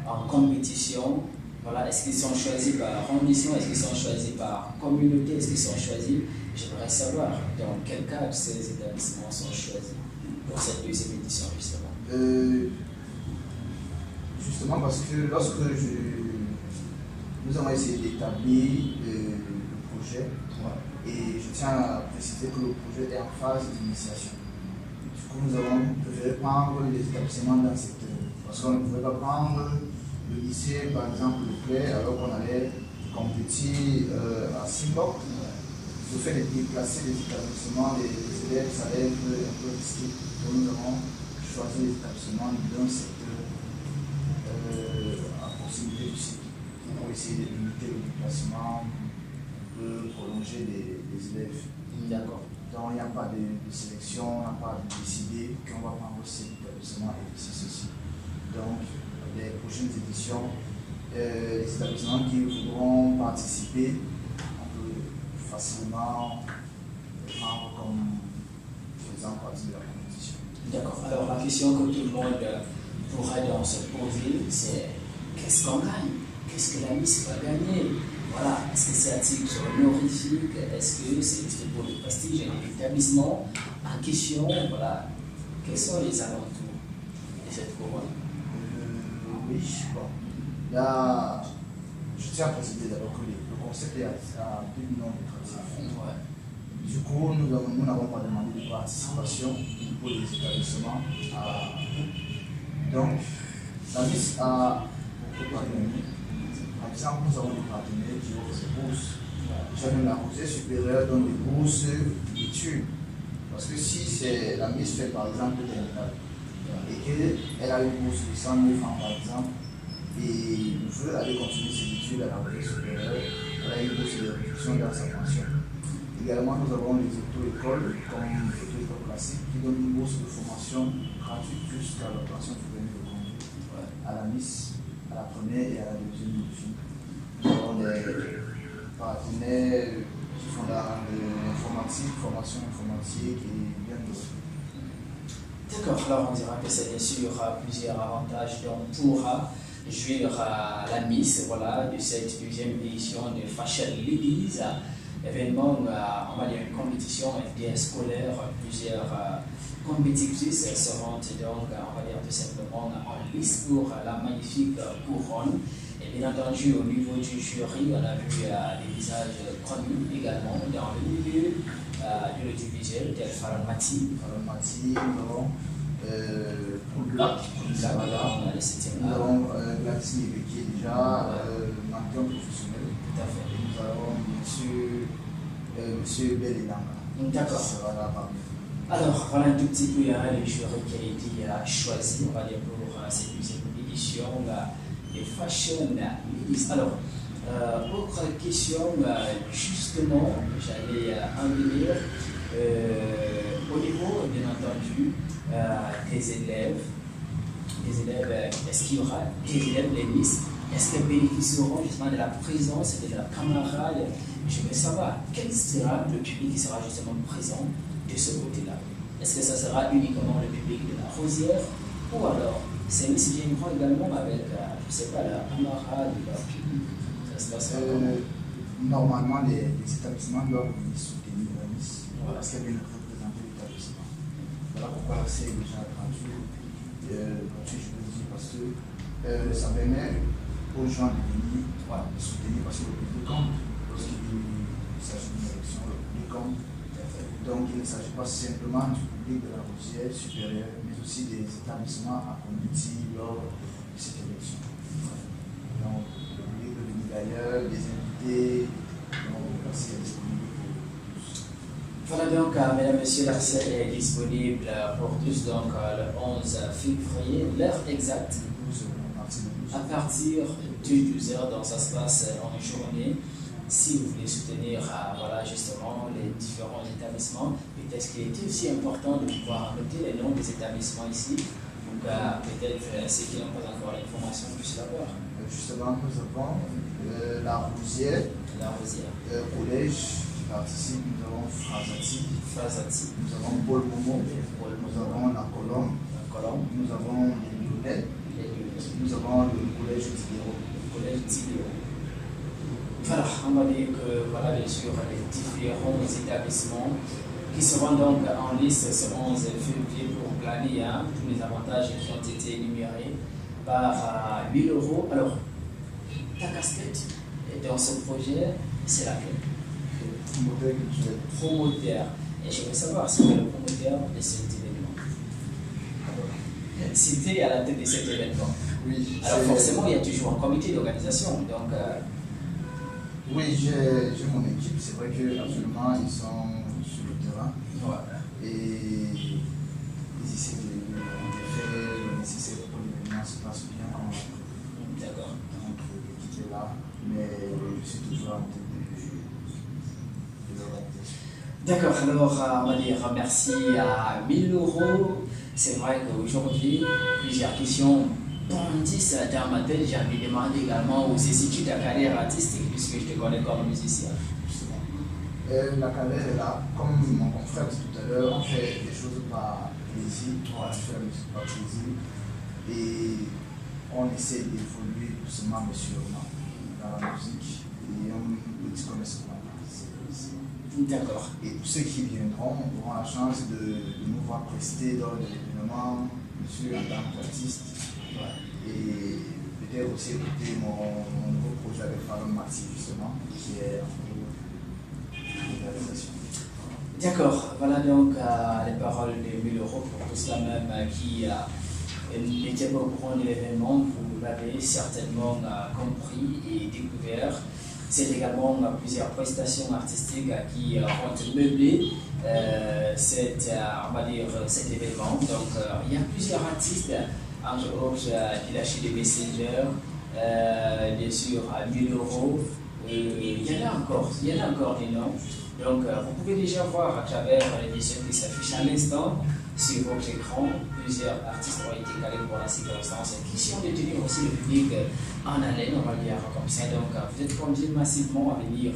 A: en compétition. Voilà, est-ce qu'ils sont choisis par arrondissement, est-ce qu'ils sont choisis par communauté, est-ce qu'ils sont choisis? J'aimerais savoir dans quel cadre ces établissements sont choisis pour cette deuxième édition justement.
D: Justement parce que lorsque nous avons essayé d'établir le projet, et je tiens à préciser que le projet est en phase d'initiation. Du coup, nous avons préféré prendre les établissements dans le secteur. Parce qu'on ne pouvait pas prendre le lycée, par exemple, le Play, alors qu'on allait compétir à Simbok. Le fait de déplacer les établissements, les élèves, ça allait être un peu risqué. Donc nous avons choisi les établissements d'un secteur à proximité du site pour essayer de limiter le déplacement, de prolonger les élèves.
A: D'accord.
D: Donc il n'y a pas de sélection, on n'a pas décidé qu'on va prendre cet établissement et ceci. Donc les prochaines éditions, les établissements qui voudront participer, on peut facilement prendre comme faisant partie de la compétition.
A: D'accord. Alors la question que tout le monde pourrait donc se poser, c'est qu'est-ce qu'on gagne? Qu'est-ce que la Miss va gagner? voilà, est-ce que c'est à titre honorifique? Est-ce que c'est juste pour le prestige de l'établissement en question? Voilà. Quels sont les alentours de cette couronne?
K: Oui, bon. Là, je tiens à préciser d'abord que le concept est à 2 millions de créatifs.
A: Ouais.
K: Du coup, nous n'avons pas demandé de participation pour les établissements. Donc, la mise a beaucoup partenaires. Par exemple, nous avons des partenaires qui offrent des bourses. Déjà, la Rosière supérieure donne des bourses d'études. Parce que si c'est la mise fait par exemple de terminale et qu'elle a une bourse de 100 000 francs par exemple et veut aller continuer ses études à la Rosière supérieure, elle a une bourse de réduction dans sa pension. Également, nous avons les auto-écoles comme l'auto-école classique qui donne une bourse de formation gratuite jusqu'à l'obtention du permis de conduire à la MIS, à la première et à la deuxième division. Nous avons des partenaires qui font l'informatique, formation informatique et bien d'autres.
A: D'accord, alors on dira que c'est bien sûr plusieurs avantages dont pourra jouir la mise voilà, de cette 2e édition de Fashion Ladies. Événement, on va dire une compétition bien scolaire, plusieurs compétitrices seront donc, on va dire tout simplement en lice pour la magnifique couronne. Et bien entendu, au niveau du jury, on a vu des visages connus également dans le milieu de l'audiovisuel, tel Farah Mati.
K: Nous avons Poulblac,
A: on a les 7e
K: nous avons Gladys qui est déjà mannequin professionnel.
A: Tout à fait.
K: Et nous avons Monsieur Bellinanga.
A: D'accord. Alors, voilà un tout petit peu le jury qui a été choisi, on va dire, pour cette 2e édition des Fashion Ladies. Alors, autre question, justement, j'allais en venir. Au niveau, bien entendu, des élèves, est-ce qu'il y aura des élèves, les Miss, est-ce qu'elles bénéficieront justement de la présence de leurs camarades? Je veux savoir quel sera le public qui sera justement présent de ce côté-là. Est-ce que ça sera uniquement le public de la Rosière ou alors ces Miss viendront également avec, je ne sais pas, leurs camarades ou leur public? Ça se passe
K: Normalement, les établissements doivent venir soutenir la Miss parce qu'elle vient représenter l'établissement. Voilà pourquoi c'est déjà gratuit. Je peux dire parce que ça permet aux gens de venir de soutenir parce que le public compte. Lorsqu'il s'agit d'une élection, le public compte. Donc il ne s'agit pas simplement du public de la Rosière supérieure, mais aussi des établissements à community lors de cette élection. Donc le public peut venir d'ailleurs, des invités, donc merci à disponible pour tous.
A: Voilà donc, mesdames, messieurs, la scène est disponible pour tous donc le 11 février, l'heure exacte. À partir de 12h, donc ça se passe en journée. Si vous voulez soutenir voilà, justement les différents établissements, peut-être qu'il était aussi important de pouvoir noter les noms des établissements ici. Donc peut-être ceux qui n'ont pas encore l'information puissent l'avoir.
K: Justement, nous avons la Rosière, collège qui participe, nous avons Frasati, nous avons Paul Momo, nous avons la Colombe, nous avons les Lunettes, nous avons le collège Tidéro.
A: Voilà, on va dire que voilà, bien sûr, les différents établissements qui seront donc en liste ce 11 février pour glaner tous les avantages qui ont été énumérés par 1 000 €. Alors, ta casquette dans ce projet, c'est laquelle? Promoteur. Et je veux savoir si le promoteur de cet événement. C'était à la tête de cet événement.
K: Oui.
A: Alors forcément, il y a toujours un comité d'organisation. Donc,
K: oui, j'ai mon équipe. C'est vrai qu'actuellement, ils sont sur le terrain. Et ils essaient de faire le nécessaire pour que l'événement se passe bien.
A: D'accord.
K: Donc l'équipe est là, mais je suis toujours en tête de l'organisation.
A: D'accord, alors on va dire merci à 1 000 €. C'est vrai qu'aujourd'hui, plusieurs questions bondissent dans ma tête. J'ai envie de demander également où se situe ta carrière artistique, puisque je te connais comme musicien.
K: La carrière est là, comme mon confrère dit tout à l'heure, on fait des choses par plaisir, on fait la musique par plaisir et on essaie d'évoluer doucement mais sûrement dans la musique et on petit connaissement.
A: D'accord.
K: Et tous ceux qui viendront auront la chance de nous voir prester dans l'événement, monsieur en tant qu'artiste. Et peut-être aussi écouter mon nouveau projet avec Faron Marty, justement, qui est en cours de réalisation.
A: D'accord, voilà donc les paroles de 1000 euros pour tous ceux même qui n'étaient pas au courant de l'événement. Vous l'avez certainement compris et découvert. C'est également plusieurs prestations artistiques qui vont meubler cet événement. Donc il y a plusieurs artistes, entre autres Dilachi de Messenger, bien sûr 1000 euros. Il y en a encore des noms. Donc vous pouvez déjà voir à travers l'édition qui s'affiche à l'instant sur votre écran. Plusieurs artistes ont été calés pour la circonstance qui sont de tenir aussi le public en haleine, on va le dire comme ça. Donc vous êtes conviés massivement à venir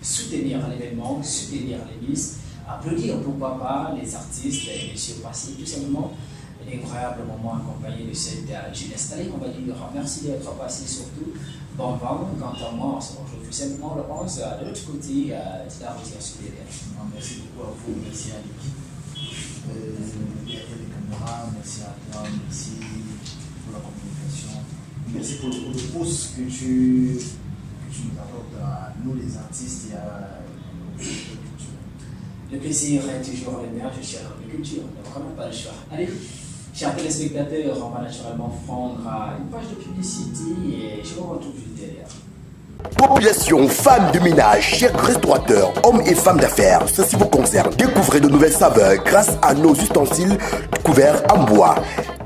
A: soutenir l'événement, soutenir les Miss, applaudir pourquoi pas les artistes et bien sûr passer tout simplement un incroyable moment accompagné de cette jeunesse. Allez, on va dire merci d'être passé surtout. Bon vent, quant à moi, on se retrouve tout simplement le 11 de l'autre côté de la routière supérieure.
K: Merci beaucoup à vous, merci à l'équipe. Derrière les caméras, merci à toi, merci pour la communication. Merci pour le pouce que tu nous apportes à nous les artistes et à la culture.
A: Le plaisir est toujours le mien, je suis à la culture, on n'a vraiment pas le choix. Allez, chers téléspectateurs, on va naturellement prendre une page de publicité et je vous retrouve juste derrière.
C: Population, femmes de ménage, chers restaurateurs, hommes et femmes d'affaires, ceci vous concerne. Découvrez de nouvelles saveurs grâce à nos ustensiles couverts en bois.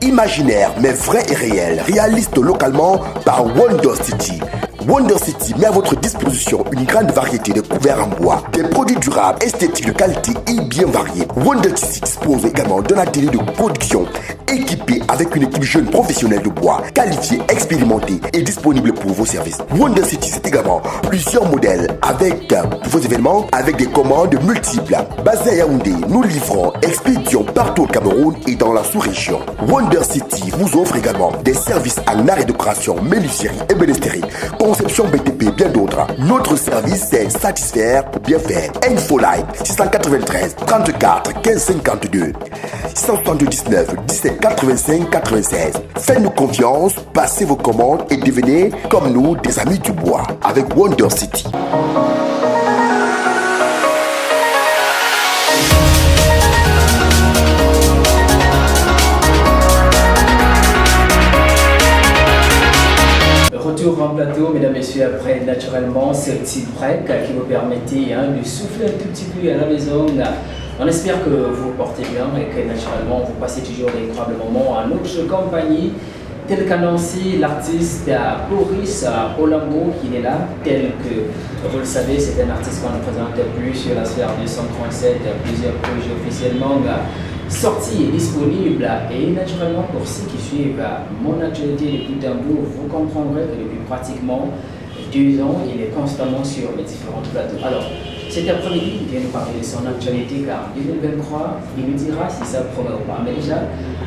C: Imaginaire mais vrai et réel, réaliste localement par Wonder City. Wonder City met à votre disposition une grande variété de couverts en bois, des produits durables, esthétiques de qualité et bien variés. Wonder City dispose également d'un atelier de production équipé avec une équipe jeune professionnelle de bois, qualifiée, expérimentée et disponible pour vos services. Wonder City, c'est également plusieurs modèles avec pour vos événements avec des commandes multiples. Basé à Yaoundé, nous livrons expéditions partout au Cameroun et dans la sous-région. Wonder City vous offre également des services en art et décoration, menuiserie et bénisterie, conception BTP et bien d'autres. Notre service c'est satisfaire pour bien faire. Infoline 693 34 15 52 679 17 85 96. Faites-nous confiance, passez vos commandes et devenez comme nous des amis du bois avec Wonder City.
A: Retour en plateau, mesdames et messieurs, après naturellement ce petit break qui vous permettait de souffler un tout petit peu à la maison. On espère que vous vous portez bien et que naturellement vous passez toujours d'incroyables moments en notre compagnie. Tel qu'annoncé, l'artiste Boris Olambo qui est là, tel que vous le savez, c'est un artiste qu'on ne présente plus sur la sphère 237, plusieurs projets officiellement sortis et disponibles. Et naturellement, pour ceux qui suivent mon actualité de bout en bout, vous comprendrez que depuis pratiquement 2 ans, il est constamment sur les différents plateaux. Alors, cet après-midi, il vient nous parler de son actualité car en 2023, il nous dira si ça promet ou pas. Mais déjà,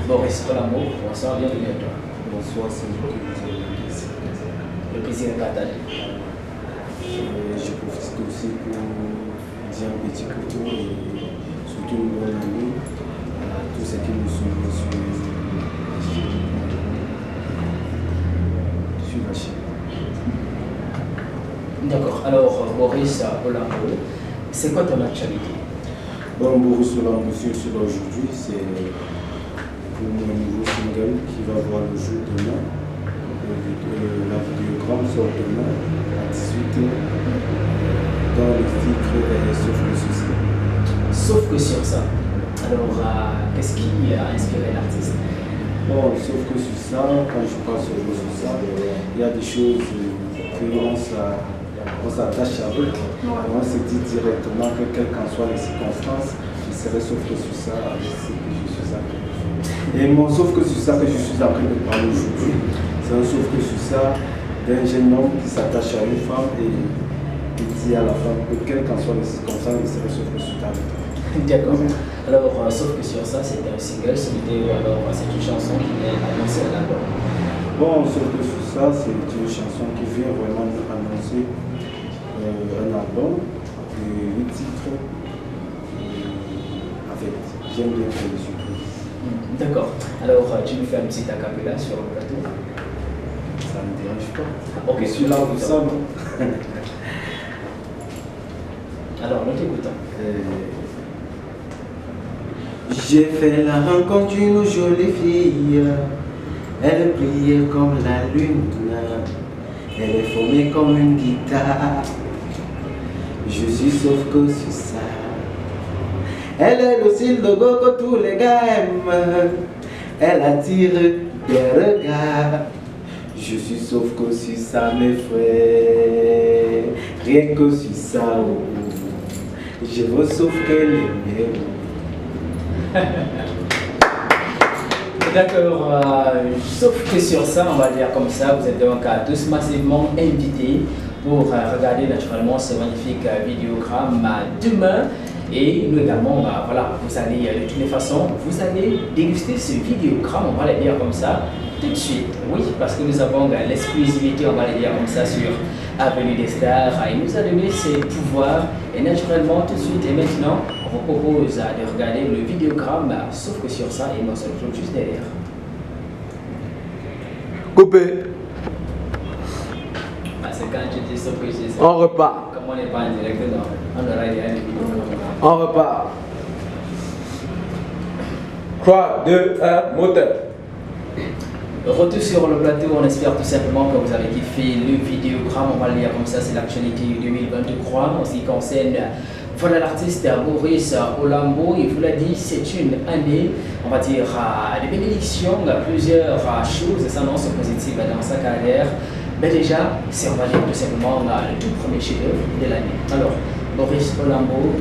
A: Boris Olambo, bonsoir, bienvenue à toi.
L: Bonsoir, c'est
A: le plaisir est partagé.
L: Je profite aussi pour dire un petit coucou et surtout une bonne année à tous ceux qui nous suivent sur la chaîne.
A: D'accord, alors Boris Olambo, c'est quoi ton actualité?
L: Bon, Boris Olambo, sur aujourd'hui, c'est pour mon nouveau single qui va voir le jour demain. La vidéogramme sort demain à 18h dans le titre Sauf que sur ça.
A: Sauf que sur ça. Alors, qu'est-ce qui a inspiré l'artiste?
L: Bon, sauf que sur ça, quand je parle sur ça, il y a des choses qu'on s'attache avec. On se dit directement que quelles qu'en soient les circonstances, je serai sauf que sur ça avec ce que je suis après. Et mon sauf que sur ça que je suis en train de parler aujourd'hui, c'est un sauf que sur ça d'un jeune homme qui s'attache à une femme et qui dit à la femme que quelles qu'en soient les circonstances, il serait sauf que sur ça.
A: D'accord. Alors, sauf que sur ça, c'est un single, c'est une chanson qui est annoncée à l'album.
L: Bon, sauf que sur ça, c'est une chanson qui vient vraiment nous annoncer un album de 8 titres. J'aime bien faire des surprises.
A: D'accord. Alors, tu nous fais un petit acapella sur le plateau?
L: Ça ne me dérange pas.
A: Ok,
L: je suis là pour ça, non?
A: Alors, nous t'écoutons.
L: J'ai fait la rencontre d'une jolie fille. Elle brillait comme la lune. Elle est formée comme une guitare. Je suis sauf que sur ça. Elle est le style de go que tous les gars aiment. Elle attire des regards. Je suis sauf que sur ça, mes frères. Rien que sur ça, oh. Je veux sauf qu'elle aime.
A: D'accord, sauf que sur ça, on va dire comme ça, vous êtes donc tous massivement invités pour regarder naturellement ce magnifique vidéogramme demain. Et nous également, voilà, vous allez de toutes les façons, vous allez déguster ce vidéogramme, on va le dire comme ça, tout de suite. Oui, parce que nous avons l'exclusivité, on va le dire comme ça, sur Avenue des Stars. Il nous a donné ses pouvoirs et naturellement, tout de suite et maintenant, on vous propose de regarder le vidéogramme, sauf que sur ça, et nous se retrouve juste derrière.
L: Coupé.
A: C'est quand tu dis sauf que c'est ça.
L: On repart.
A: Comme on n'est pas en direct, non, on aura des vidéos.
L: On repart. 3, 2, 1, moteur.
A: Retour sur le plateau, on espère tout simplement que vous avez kiffé le vidéogramme, on va le lire comme ça, c'est l'actualité 2023 en ce qui concerne voilà l'artiste Maurice Olambo. Il vous l'a dit, c'est une année, on va dire, de bénédiction, plusieurs choses s'annoncent positives dans sa carrière. Mais déjà, c'est on va dire tout simplement le tout premier chef-d'œuvre de l'année. Alors, Maurice Olambo,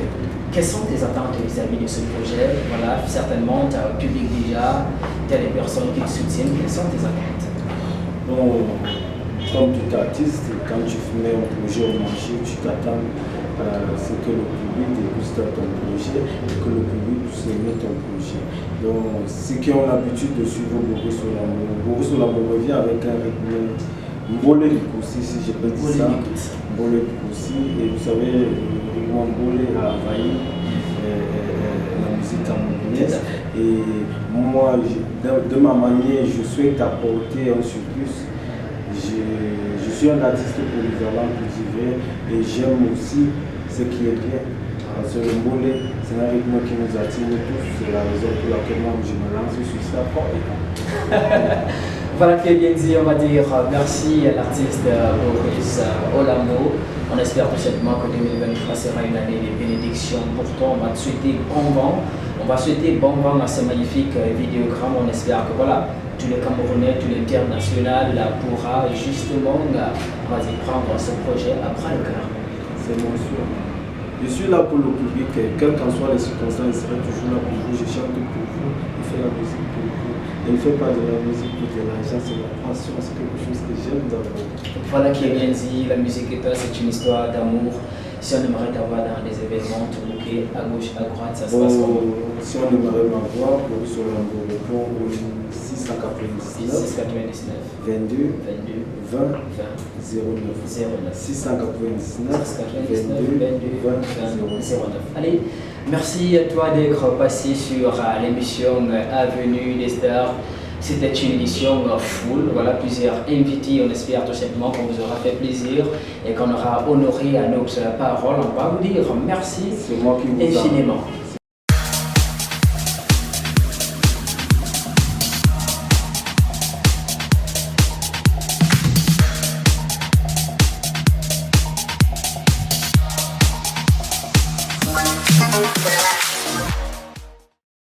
A: quelles sont tes attentes vis-à-vis de ce projet? Voilà, certainement, tu as un public déjà, tu as des personnes qui te soutiennent. Quelles sont tes attentes?
L: Bon, comme tout artiste, quand tu mets un projet au marché, tu t'attends à ce que le public déguste ton projet et que le public puisse aimer ton projet. Donc, ceux qui ont l'habitude de suivre Maurice Olambo revient avec un rythme. Mbolé Likoussi, si je peux dire ça. Mbolé Likoussi, et vous savez, Mbolé a envahi la musique camerounaise. Et moi, de ma manière, je souhaite apporter un surplus. Je suis un artiste polyvalent, cultivé, et j'aime aussi ce qui est bien. Parce que le Mbolé, c'est un rythme qui nous attire tous. C'est la raison pour laquelle moi, je me lance sur ça.
A: Voilà qui est bien dit, on va dire merci à l'artiste Maurice Olambo. On espère tout simplement que 2023 sera une année de bénédiction pour toi. On va te souhaiter bon vent. On va souhaiter bon vent à ce magnifique vidéogramme. On espère que voilà, tous les Camerounais, tout l'international pourra justement, on va dire, prendre ce projet à bras le cœur.
L: C'est mon souhait. Je suis là pour le public, quelles qu'en soient les circonstances, je serai toujours là pour vous. Je chante pour vous, je fais la musique pour vous. Je ne fais pas de la musique pour de l'argent, c'est la passion, c'est quelque chose que j'aime d'abord.
A: Voilà qui est bien dit, la musique et toi, c'est une histoire d'amour. Si on aimerait t'avoir dans des événements, te bouquer à gauche, à droite, ça se passe comment?
L: Si on aimerait m'avoir, pour sur le répond au 699 22 20 09 699 22 20 09.
A: Allez, merci à toi d'être passé sur l'émission Avenue des Stars. C'était une édition full, voilà, plusieurs invités. On espère tout simplement qu'on vous aura fait plaisir et qu'on aura honoré à nos paroles. On va vous dire merci
L: infiniment.